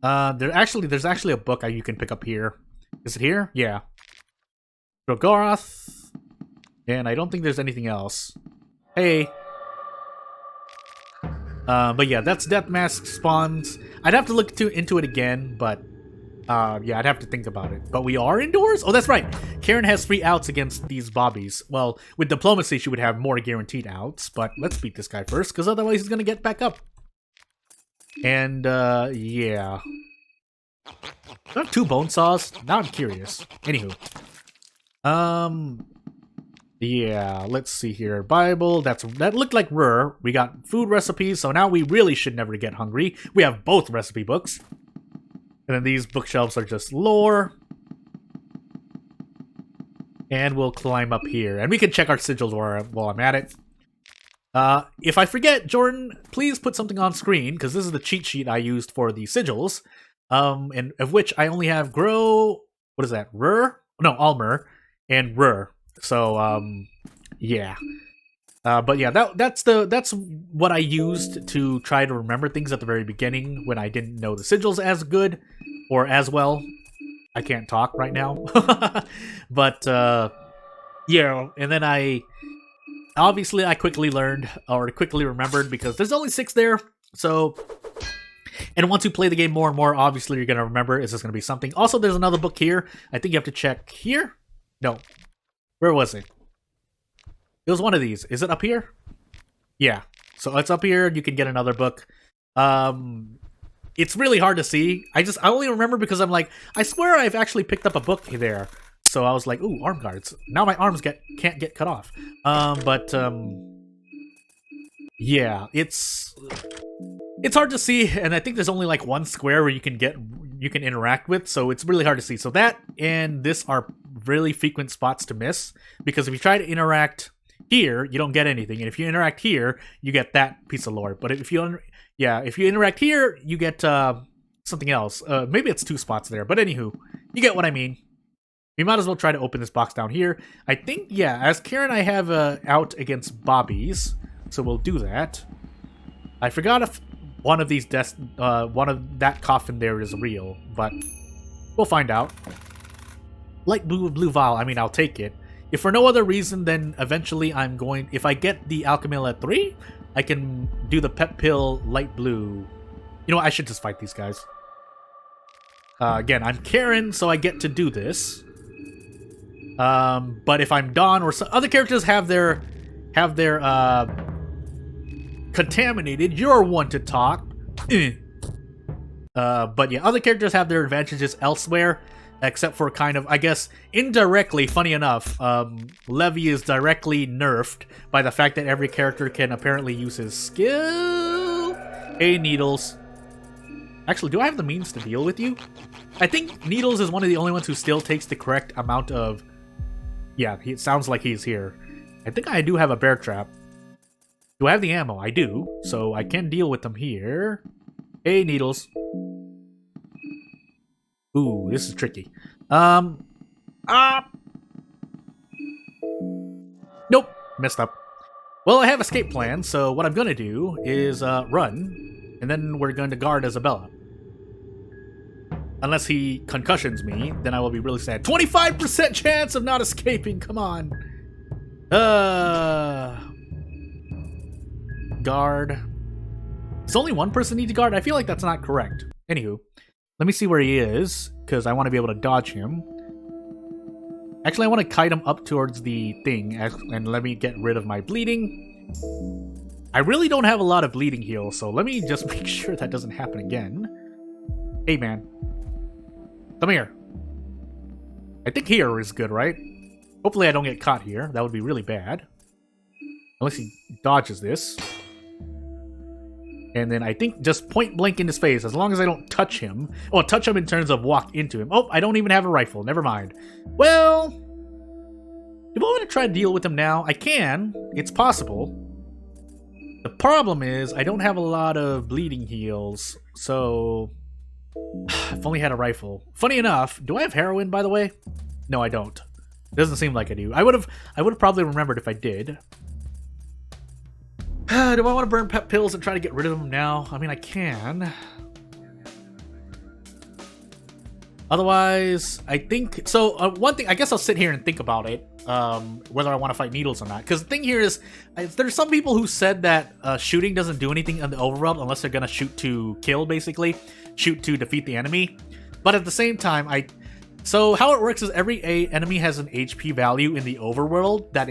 There's actually a book you can pick up here. Is it here? Yeah. Drogorath. And I don't think there's anything else. Hey. But yeah, that's Death Mask spawns. I'd have to look into it again, but yeah, I'd have to think about it. But we are indoors? Oh, that's right. Karin has 3 outs against these bobbies. Well, with diplomacy, she would have more guaranteed outs, but let's beat this guy first, because otherwise he's gonna get back up. And, yeah. Do I have 2 bone saws? Now I'm curious. Anywho. Yeah, let's see here. Bible, that looked like Rur. We got food recipes, so now we really should never get hungry. We have both recipe books. And then these bookshelves are just lore. And we'll climb up here. And we can check our sigils while I'm at it. If I forget, Jordan, please put something on screen, because this is the cheat sheet I used for the sigils. And of which I only have Grow... What is that? Rur? No, Alll-mer. And Rur. So, yeah. But yeah, that's what I used to try to remember things at the very beginning when I didn't know the sigils as good or as well. I can't talk right now. But, yeah, and then I quickly learned, or quickly remembered, because there's only 6 there, so... And once you play the game more and more, obviously you're going to remember, is this going to be something? Also, there's another book here. I think you have to check here? No. Where was it? It was one of these. Is it up here? Yeah. So it's up here. You can get another book. It's really hard to see. I only remember because I'm like, I swear I've actually picked up a book there. So I was like, ooh, arm guards. Now my arms can't get cut off. Yeah, it's hard to see, and I think there's only like 1 square where you can interact with, so it's really hard to see. So that and this are really frequent spots to miss, because if you try to interact here, you don't get anything, and if you interact here, you get that piece of lore. But if you interact here, you get something else. Maybe it's 2 spots there, but anywho, you get what I mean. We might as well try to open this box down here. I think, yeah, as Karin, I have out against Bobbies, so we'll do that. I forgot if one of these one of that coffin there is real, but we'll find out. Light blue vial. I mean, I'll take it. If for no other reason, then eventually if I get the Alchemil at 3, I can do the pet pill light blue. You know, I should just fight these guys. Again, I'm Karin, so I get to do this. But if I'm Dawn or other characters have their contaminated, you're one to talk. But yeah, other characters have their advantages elsewhere, except for kind of, I guess, indirectly, funny enough, Levi is directly nerfed by the fact that every character can apparently use his skill. Hey, Needles. Actually, do I have the means to deal with you? I think Needles is one of the only ones who still takes the correct amount of... Yeah, it sounds like he's here. I think I do have a bear trap. Do I have the ammo? I do, so I can deal with them here. Hey, Needles. Ooh, this is tricky. Nope, messed up. Well, I have escape plans, so what I'm gonna do is run, and then we're going to guard as Abella. Unless he concussions me, then I will be really sad. 25% chance of not escaping, come on. Guard. Does only one person need to guard? I feel like that's not correct. Anywho, Let me see where he is, because I want to be able to dodge him. Actually, I want to kite him up towards the thing, and let me get rid of my bleeding. I really don't have a lot of bleeding heal, so let me just make sure that doesn't happen again. Hey, man. Come here. I think here is good, right? Hopefully I don't get caught here. That would be really bad. Unless he dodges this. And then I think just point blank in his face, as long as I don't touch him. Oh, touch him in terms of walk into him. Oh, I don't even have a rifle. Never mind. Well, do I want to try to deal with him now? I can. It's possible. The problem is I don't have a lot of bleeding heals, so I've only had a rifle. Funny enough, do I have heroin, by the way? No, I don't. Doesn't seem like I do. I would have probably remembered if I did. Do I want to burn pep pills and try to get rid of them now? I mean, I can. Otherwise, I think... So, one thing... I guess I'll sit here and think about it. Whether I want to fight needles or not. Because the thing here is... There's some people who said that shooting doesn't do anything in the overworld unless they're going to shoot to kill, basically. Shoot to defeat the enemy. But at the same time, So how it works is every enemy has an HP value in the overworld that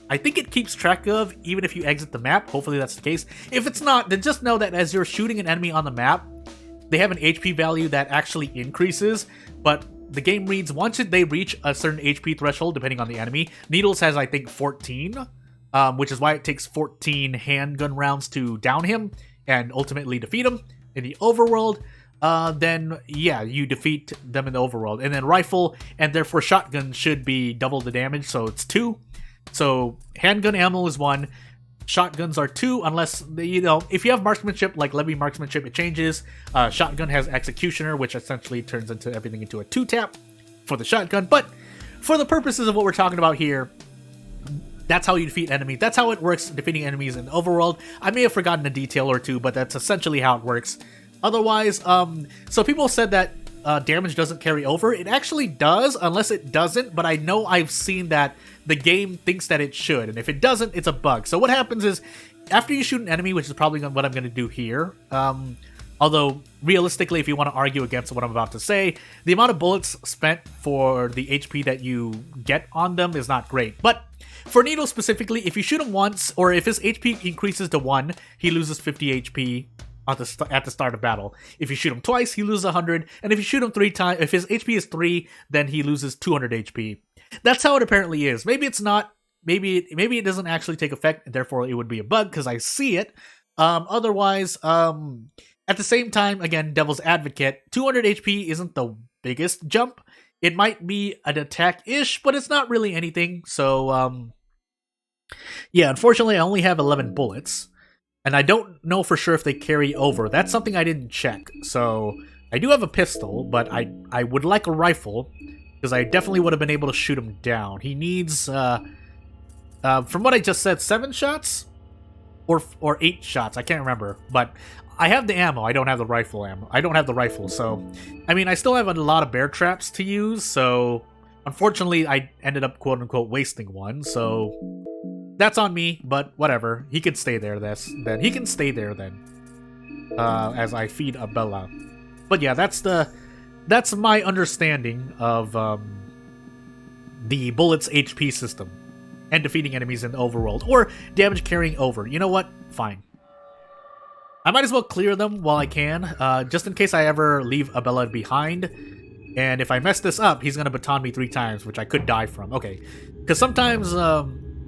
I think it keeps track of even if you exit the map. Hopefully that's the case. If it's not, then just know that as you're shooting an enemy on the map, they have an HP value that actually increases, but the game reads once they reach a certain HP threshold, depending on the enemy. Needles has, I think, 14, which is why it takes 14 handgun rounds to down him and ultimately defeat him. In the overworld, then yeah, you defeat them in the overworld. And then rifle and therefore shotgun should be double the damage, so it's 2. So handgun ammo is 1, shotguns are 2, unless, if you have marksmanship, like Levi marksmanship, it changes. Shotgun has executioner, which essentially turns everything into a 2-tap for the shotgun. But for the purposes of what we're talking about here, that's how you defeat enemies. That's how it works, defeating enemies in the overworld. I may have forgotten a detail or two, but that's essentially how it works. Otherwise, so people said that damage doesn't carry over. It actually does, unless it doesn't, but I know I've seen that the game thinks that it should, and if it doesn't, it's a bug. So what happens is, after you shoot an enemy, which is probably what I'm going to do here, although realistically, if you want to argue against what I'm about to say, the amount of bullets spent for the HP that you get on them is not great. But for Needle specifically, if you shoot him once, or if his HP increases to 1, he loses 50 HP at the start of battle. If you shoot him twice, he loses 100, and if you shoot him 3 times, if his HP is 3, then he loses 200 HP. That's how it apparently is. Maybe it's not. Maybe it doesn't actually take effect, and therefore it would be a bug because I see it. Otherwise, at the same time, again, Devil's Advocate, 200 HP isn't the biggest jump. It might be an attack-ish, but it's not really anything. So, yeah, unfortunately, I only have 11 bullets. And I don't know for sure if they carry over. That's something I didn't check. So, I do have a pistol, but I would like a rifle, because I definitely would have been able to shoot him down. He needs, from what I just said, 7 shots? Or 8 shots, I can't remember. But I have the ammo, I don't have the rifle ammo. I don't have the rifle, so... I mean, I still have a lot of bear traps to use, so... Unfortunately, I ended up quote-unquote wasting one, so... That's on me, but whatever. He can stay there, then. He can stay there, then. As I feed Abella. But yeah, that's my understanding of, the bullets HP system. And defeating enemies in the overworld. Or damage carrying over. You know what? Fine. I might as well clear them while I can, just in case I ever leave Abella behind. And if I mess this up, he's gonna baton me 3 times, which I could die from. Okay. Because sometimes,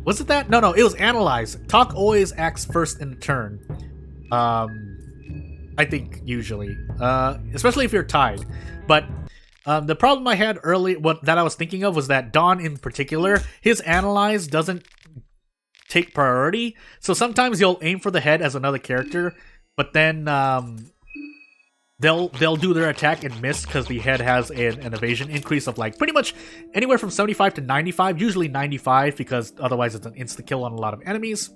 was it that? No, it was analyze. Talk always acts first in the turn. I think, usually. Especially if you're tied. But the problem I had early, that I was thinking of, was that Dawn in particular, his analyze doesn't take priority. So sometimes you'll aim for the head as another character, but then they'll do their attack and miss because the head has an evasion increase of like pretty much anywhere from 75 to 95, usually 95 because otherwise it's an insta-kill on a lot of enemies.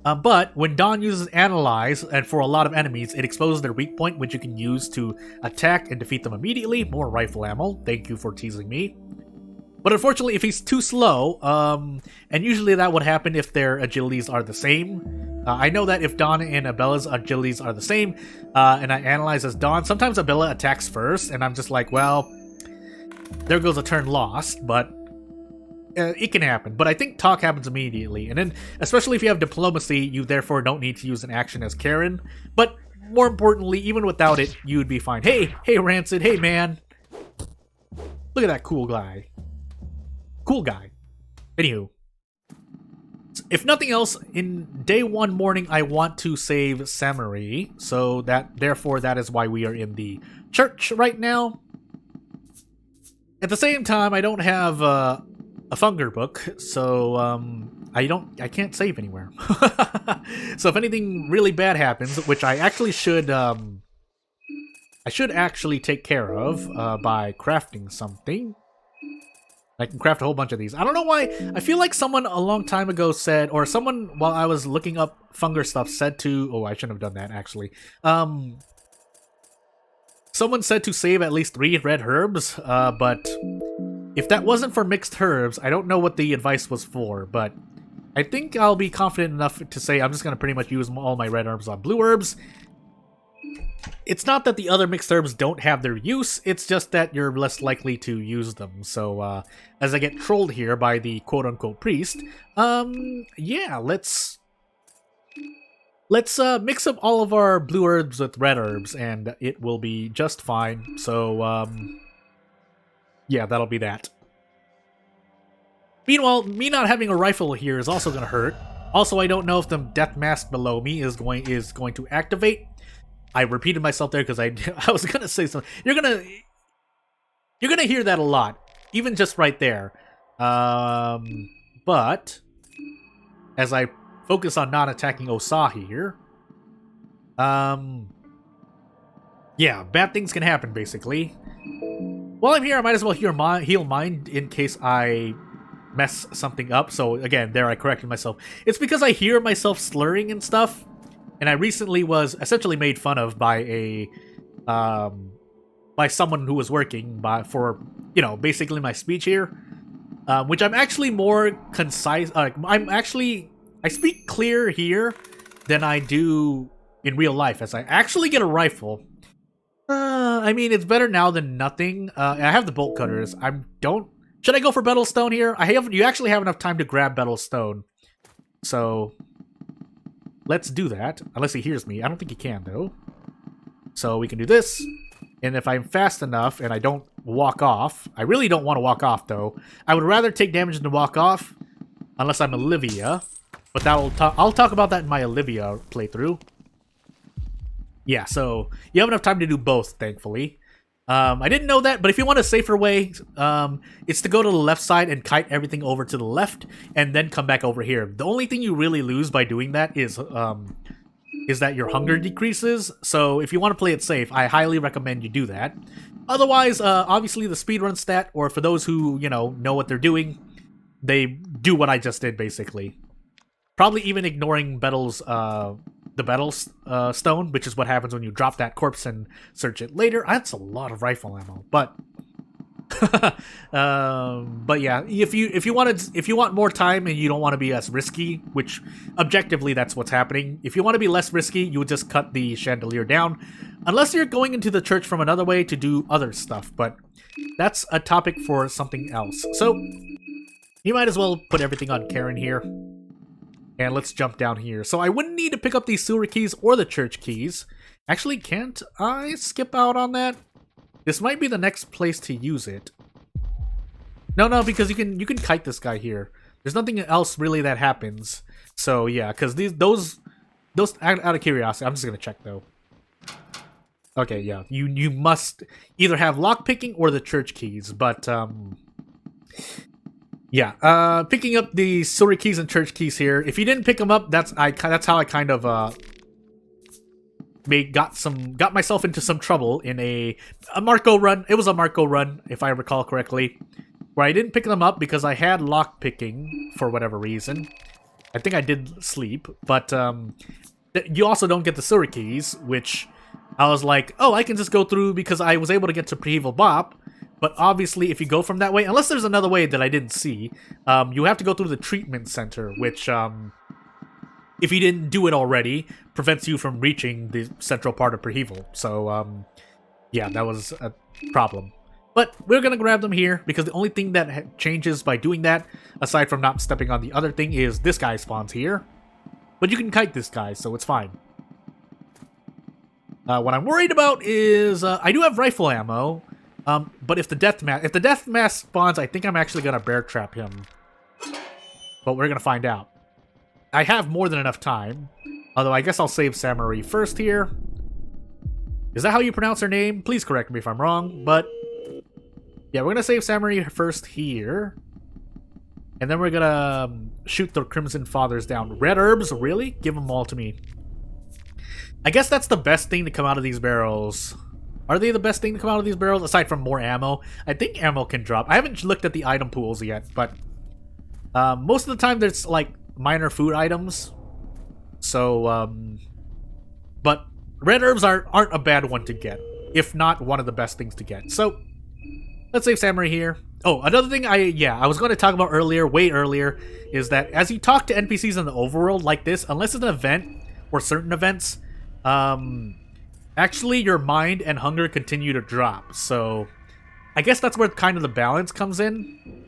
But when Dawn uses Analyze, and for a lot of enemies, it exposes their weak point, which you can use to attack and defeat them immediately. More rifle ammo. Thank you for teasing me. But unfortunately, if he's too slow, and usually that would happen if their agilities are the same, I know that if Dawn and Abella's agilities are the same, and I analyze as Dawn, sometimes Abella attacks first, and I'm just like, well, there goes a turn lost, but it can happen. But I think talk happens immediately, and then, especially if you have diplomacy, you therefore don't need to use an action as Karin, but more importantly, even without it, you would be fine. Hey, Rancid, hey, man. Look at that cool guy. Cool guy. Anywho. If nothing else, in day 1 morning, I want to save Samarie, so therefore that is why we are in the church right now. At the same time, I don't have a Funger book, so I can't save anywhere. So if anything really bad happens, which I actually should actually take care of by crafting something. I can craft a whole bunch of these. I don't know why. I feel like someone a long time ago said, or someone while I was looking up Funger stuff said to... Oh, I shouldn't have done that, actually. Someone said to save at least 3 red herbs, but if that wasn't for mixed herbs, I don't know what the advice was for, but I think I'll be confident enough to say I'm just going to pretty much use all my red herbs on blue herbs. It's not that the other mixed herbs don't have their use, it's just that you're less likely to use them. So, as I get trolled here by the quote-unquote priest, yeah, let's mix up all of our blue herbs with red herbs, and it will be just fine. So, yeah, that'll be that. Meanwhile, me not having a rifle here is also going to hurt. Also, I don't know if the death mask below me is going to activate. I repeated myself there because I was gonna say something. You're gonna hear that a lot, even just right there. But as I focus on not attacking Osa here, yeah, bad things can happen basically. While I'm here, I might as well heal mine in case I mess something up. So again, there I corrected myself. It's because I hear myself slurring and stuff. And I recently was essentially made fun of by by someone who was working for, you know, basically my speech here, which I'm actually more concise. I speak clear here than I do in real life, as I actually get a rifle. I mean, it's better now than nothing. I have the bolt cutters. Should I go for Battlestone here? You actually have enough time to grab Battlestone, so. Let's do that, unless he hears me. I don't think he can, though. So we can do this, and if I'm fast enough and I don't walk off... I really don't want to walk off, though. I would rather take damage than walk off, unless I'm Olivia. But I'll talk about that in my Olivia playthrough. Yeah, so you have enough time to do both, thankfully. I didn't know that, but if you want a safer way, it's to go to the left side and kite everything over to the left, and then come back over here. The only thing you really lose by doing that is that your hunger decreases. So if you want to play it safe, I highly recommend you do that. Otherwise, obviously the speedrun stat, or for those who, you know what they're doing, they do what I just did, basically. Probably even ignoring the Battlestone, which is what happens when you drop that corpse and search it later. That's a lot of rifle ammo, but but yeah, if you want more time and you don't want to be as risky, which objectively that's what's happening. If you want to be less risky, you would just cut the chandelier down, unless you're going into the church from another way to do other stuff. But that's a topic for something else. So you might as well put everything on Karin here. And let's jump down here. So I wouldn't need to pick up these sewer keys or the church keys. Actually, can't I skip out on that? This might be the next place to use it. No, because you can kite this guy here. There's nothing else really that happens. So yeah, because those out of curiosity, I'm just gonna check though. Okay, yeah, you must either have lockpicking or the church keys, but yeah, picking up the sewer keys and church keys here. If you didn't pick them up, that's how I kind of got myself into some trouble in a Marco run. It was a Marco run, if I recall correctly, where I didn't pick them up because I had lockpicking for whatever reason. I think I did sleep, but you also don't get the sewer keys, which I was like, oh, I can just go through because I was able to get to Prehevil Bop. But obviously, if you go from that way, unless there's another way that I didn't see, you have to go through the treatment center, which if you didn't do it already, prevents you from reaching the central part of Prehevil. So, yeah, that was a problem. But we're gonna grab them here, because the only thing that changes by doing that, aside from not stepping on the other thing, is this guy spawns here. But you can kite this guy, so it's fine. What I'm worried about is, I do have rifle ammo, but if the death mask spawns, I think I'm actually gonna bear trap him. But we're gonna find out. I have more than enough time, although I guess I'll save Samarie first here. Is that how you pronounce her name? Please correct me if I'm wrong, but yeah, we're gonna save Samarie first here. And then we're gonna shoot the Crimson Fathers down. Red herbs? Really? Give them all to me. I guess that's the best thing to come out of these barrels. Are they the best thing to come out of these barrels, aside from more ammo? I think ammo can drop. I haven't looked at the item pools yet, but most of the time there's like minor food items. So, but red herbs aren't a bad one to get, if not one of the best things to get. So, let's save Samarie here. Oh, another thing I was going to talk about way earlier, is that as you talk to NPCs in the overworld like this, unless it's an event, or certain events, actually your mind and hunger continue to drop. So, I guess that's where kind of the balance comes in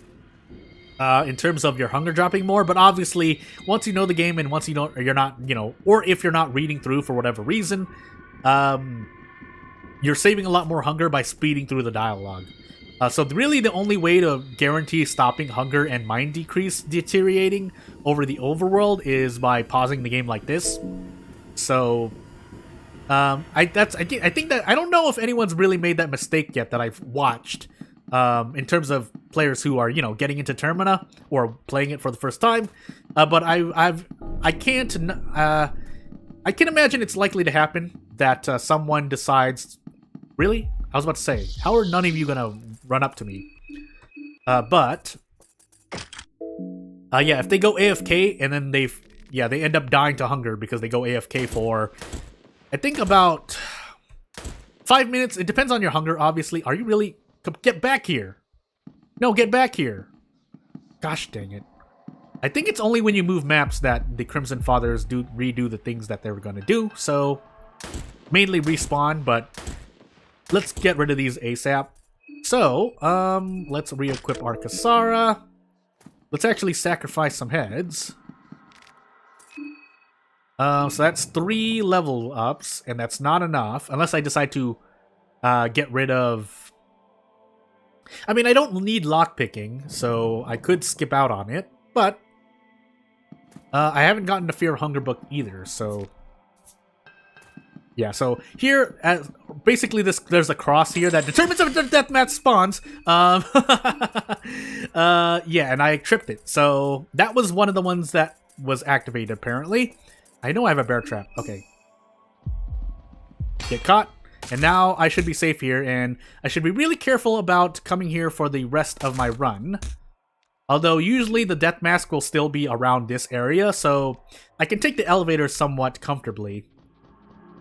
terms of your hunger dropping more. But obviously, once you know the game and once you don't, or you're not, or if you're not reading through for whatever reason, you're saving a lot more hunger by speeding through the dialogue. So really the only way to guarantee stopping hunger and mind decrease deteriorating over the overworld is by pausing the game like this. So, I think that I don't know if anyone's really made that mistake yet that I've watched, in terms of players who are getting into Termina or playing it for the first time. But I can't imagine it's likely to happen that someone decides. Really? I was about to say, how are none of you gonna run up to me? But yeah, if they go AFK and then they end up dying to hunger because they go AFK for, I think, about 5 minutes. It depends on your hunger, obviously. Are you really? Get back here! No, get back here! Gosh dang it. I think it's only when you move maps that the Crimson Fathers redo the things that they were gonna do, so mainly respawn, but let's get rid of these ASAP. So, let's re-equip our Kasara. Let's actually sacrifice some heads. So that's 3 level ups, and that's not enough, unless I decide to get rid of... I mean, I don't need lockpicking, so I could skip out on it, but I haven't gotten the Fear of Hunger book either, so... Yeah, so here, basically there's a cross here that determines if the deathmatch spawns. Yeah, and I tripped it. So that was one of the ones that was activated, apparently. I know I have a bear trap. Okay. Get caught. And now I should be safe here, and I should be really careful about coming here for the rest of my run. Although usually the death mask will still be around this area, so I can take the elevator somewhat comfortably.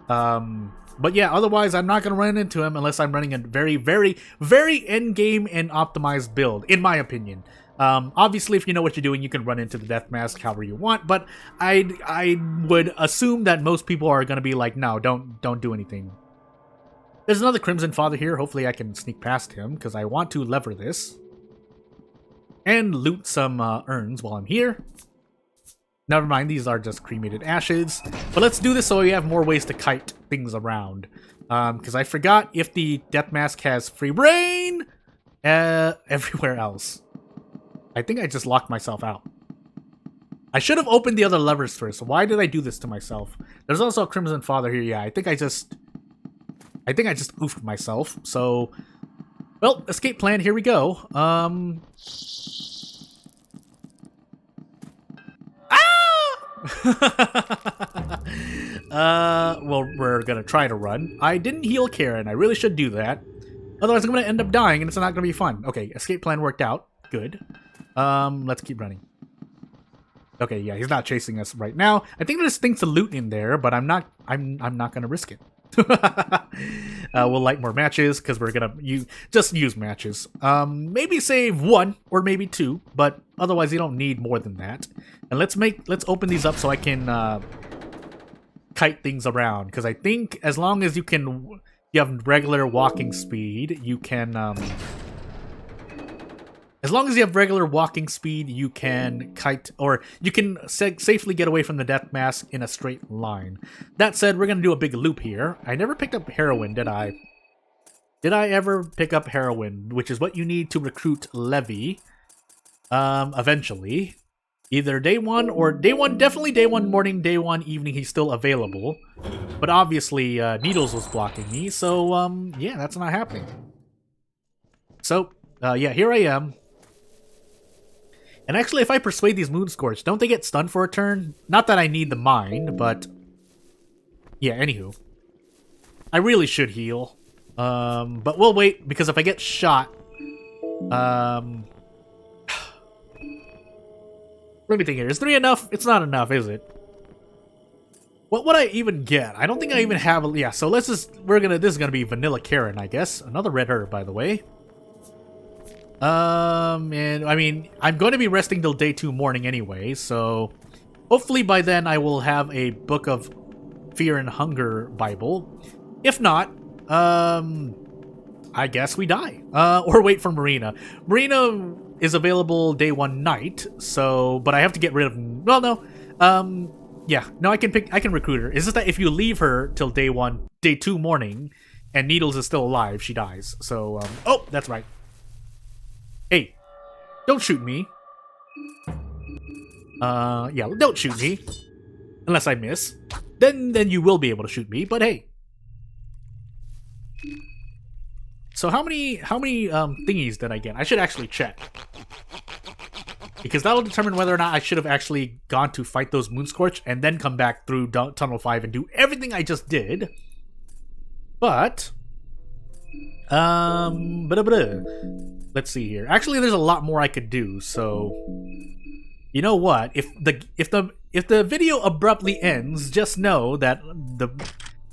But yeah, otherwise I'm not going to run into him unless I'm running a very, very, very endgame and optimized build, in my opinion. Obviously, if you know what you're doing, you can run into the death mask however you want, but I would assume that most people are going to be like, no, don't do anything. There's another Crimson Father here. Hopefully I can sneak past him, because I want to lever this. And loot some urns while I'm here. Never mind, these are just cremated ashes. But let's do this so we have more ways to kite things around. Because I forgot if the death mask has free reign everywhere else. I think I just locked myself out. I should have opened the other levers first. Why did I do this to myself? There's also a Crimson Father here. Yeah, I think I just oofed myself. So, well, escape plan. Here we go. Well, we're gonna try to run. I didn't heal Karin. I really should do that. Otherwise, I'm gonna end up dying, and it's not gonna be fun. Okay, escape plan worked out. Good. Let's keep running. Okay, yeah, he's not chasing us right now. I think there's things to loot in there, but I'm not gonna risk it. We'll light more matches because we're gonna just use matches. Maybe save 1 or maybe 2, but otherwise you don't need more than that. And let's open these up so I can kite things around, because I think as long as you have regular walking speed, you can as long as you have regular walking speed, you can kite, or you can safely get away from the death mask in a straight line. That said, we're going to do a big loop here. I never picked up heroin, did I? Did I ever pick up heroin, which is what you need to recruit Levi, eventually. Either day 1 or day 1, definitely day 1 morning, day 1 evening, he's still available. But obviously, Needles was blocking me, so, yeah, that's not happening. So, yeah, here I am. And actually, if I persuade these Moonscorch, don't they get stunned for a turn? Not that I need the mind, but... yeah, anywho. I really should heal. But we'll wait, because if I get shot... let me think here. Is 3 enough? It's not enough, is it? What would I even get? I don't think I even have... yeah, so let's just... this is gonna be Vanilla Karin, I guess. Another red herb, by the way. And I mean, I'm going to be resting till day 2 morning anyway, so hopefully by then I will have a Book of Fear and Hunger Bible. If not, I guess we die. Or wait for Marina. Marina is available day 1 night, so, but I have to get rid of, well, no, yeah, no, I can recruit her. It's just that if you leave her till day 2 morning, and Needles is still alive, she dies. So, oh, that's right. Hey, don't shoot me. Yeah, don't shoot me. Unless I miss. Then you will be able to shoot me, but hey. So how many thingies did I get? I should actually check. Because that'll determine whether or not I should have actually gone to fight those Moonscorch and then come back through Tunnel 5 and do everything I just did. But... let's see here. Actually, there's a lot more I could do, so... you know what? If the video abruptly ends, just know that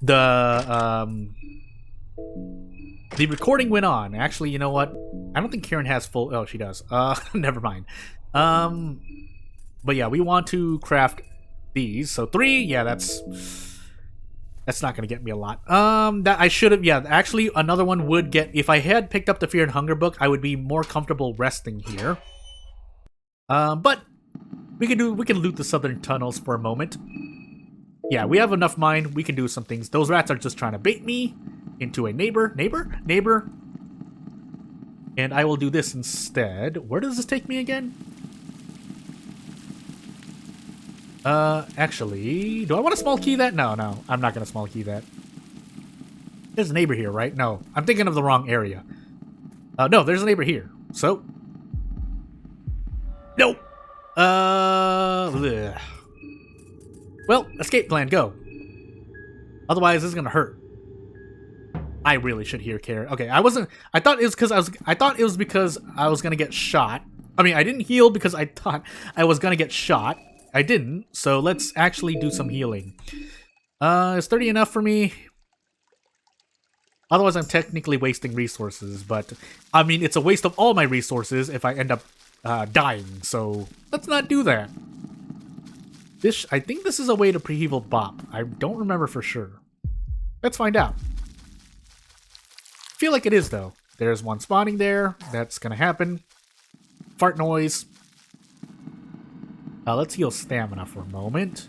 the recording went on. Actually, you know what? I don't think Karin has full... oh, she does. Never mind. But yeah, we want to craft these. So 3, yeah, that's not gonna get me a lot. That I should have... yeah, actually, another one would get... if I had picked up the Fear and Hunger book, I would be more comfortable resting here. But we can loot the southern tunnels for a moment. Yeah, we have enough mind. We can do some things. Those rats are just trying to bait me into a neighbor. And I will do this instead. Where does this take me again? Actually, do I want to small key that? No, I'm not going to small key that. There's a neighbor here, right? No, I'm thinking of the wrong area. No, there's a neighbor here. So, nope. Bleh. Well, escape plan, go. Otherwise, this is gonna hurt. I really should hear Karin. Okay, I thought it was because I was gonna get shot. I mean, I didn't heal because I thought I was gonna get shot. I didn't, so let's actually do some healing. Is 30 enough for me? Otherwise, I'm technically wasting resources, but I mean, it's a waste of all my resources if I end up dying, so let's not do that. I think this is a way to Prehevil Bop. I don't remember for sure. Let's find out. Feel like it is, though. There's one spawning there. That's gonna happen. Fart noise. Let's heal stamina for a moment.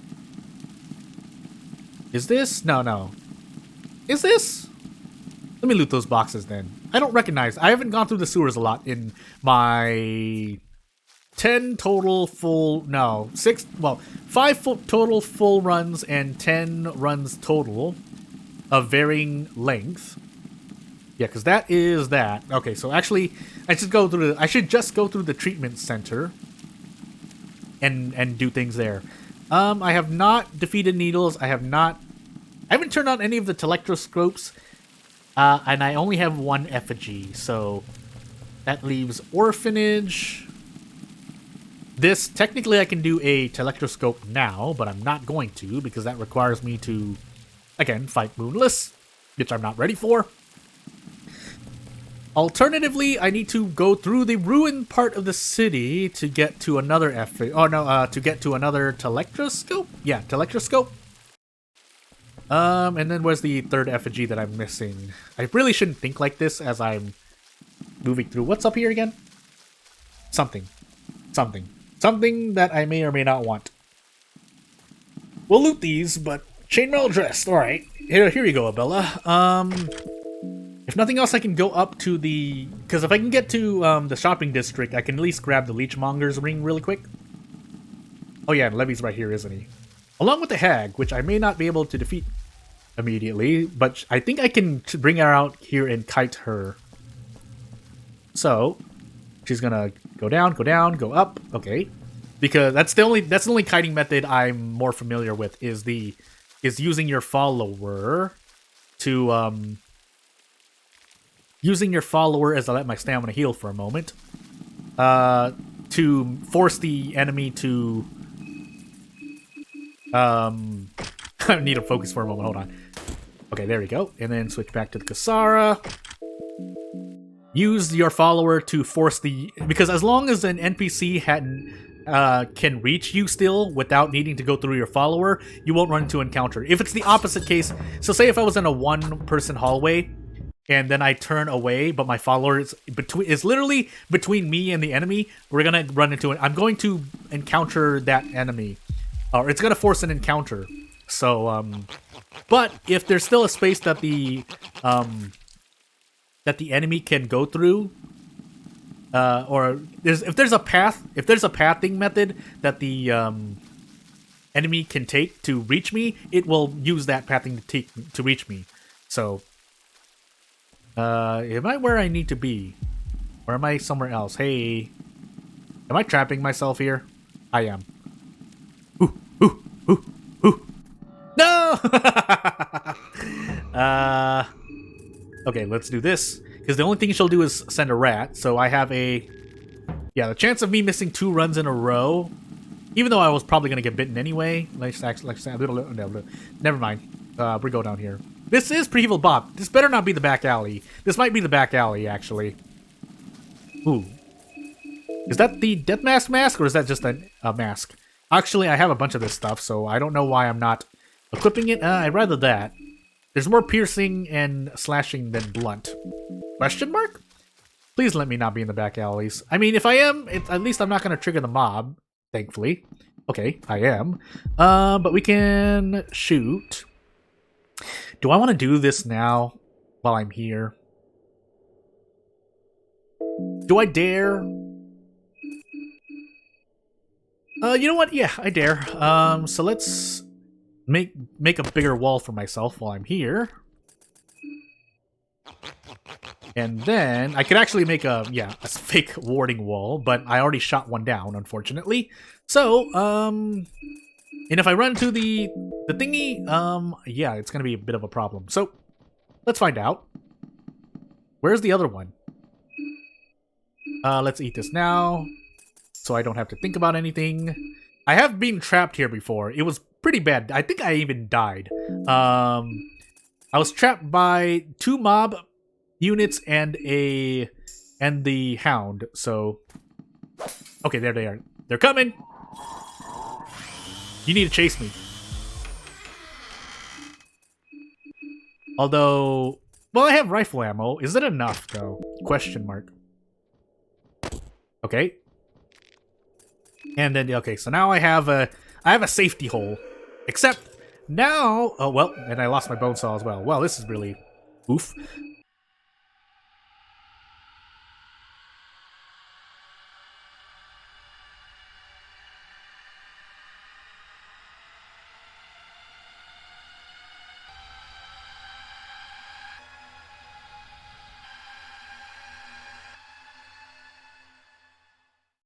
Is this? No. Is this? Let me loot those boxes then. I don't recognize. I haven't gone through the sewers a lot in my 10 total full... no, 6... well, 5 total full runs and 10 runs total of varying length. Yeah, because that is that. Okay, so actually, I should just go through the treatment center and do things there. I have not defeated Needles. I haven't turned on any of the telectroscopes. And I only have one effigy, so that leaves Orphanage. This, technically I can do a telectroscope now, but I'm not going to because that requires me to Again, fight Moonless, which I'm not ready for. Alternatively, I need to go through the ruined part of the city to get to another to get to another telectroscope? Yeah, telectroscope. And then where's the third effigy that I'm missing? I really shouldn't think like this as I'm moving through. What's up here again? Something that I may or may not want. We'll loot these, but chainmail dressed. All right, here you go, Abella. If nothing else, I can go up to the... Because if I can get to the shopping district, I can at least grab the Leechmonger's ring really quick. Oh yeah, Levi's right here, isn't he? Along with the Hag, which I may not be able to defeat immediately, but I think I can bring her out here and kite her. So, she's gonna go down, go up. Okay, because that's the only kiting method I'm more familiar with is using your follower to using your follower as I let my stamina heal for a moment, to force the enemy to I need to focus for a moment. Hold on. Okay, there we go. And then switch back to the Kasara. Use your follower to force the... Because as long as an NPC can reach you still without needing to go through your follower, you won't run into encounter. If it's the opposite case, so say if I was in a one-person hallway, and then I turn away, but my follower is literally between me and the enemy, we're gonna run into it. I'm going to encounter that enemy. Or it's gonna force an encounter. So, but if there's still a space that the enemy can go through, or if there's a pathing method that the enemy can take to reach me, it will use that pathing to reach me. So, am I where I need to be, or am I somewhere else? Hey, am I trapping myself here? I am. No! Okay, let's do this. Because the only thing she'll do is send a rat, so I have a... Yeah, the chance of me missing 2 runs in a row, even though I was probably going to get bitten anyway. Never mind. We go down here. This is Prehevil Bop. This better not be the back alley. This might be the back alley, actually. Ooh. Is that the Death mask, or is that just a mask? Actually, I have a bunch of this stuff, so I don't know why I'm not equipping it. I'd rather that. There's more piercing and slashing than blunt. Question mark? Please let me not be in the back alleys. I mean, if I am, at least I'm not going to trigger the mob, thankfully. Okay, I am. But we can shoot. Do I want to do this now while I'm here? Do I dare? You know what? Yeah, I dare. So let's make a bigger wall for myself while I'm here. And then I could actually make a fake warding wall, but I already shot one down, unfortunately. So, and if I run to the thingy, yeah, it's gonna be a bit of a problem. So, let's find out. Where's the other one? Let's eat this now, so I don't have to think about anything. I have been trapped here before. It was pretty bad. I think I even died. I was trapped by 2 mob units and the hound. So, okay, there they are. They're coming. You need to chase me. Although, well, I have rifle ammo. Is it enough though? Question mark. Okay. And then, okay, so now I have a safety hole. Except now, oh well, and I lost my bone saw as well. Well, this is really oof.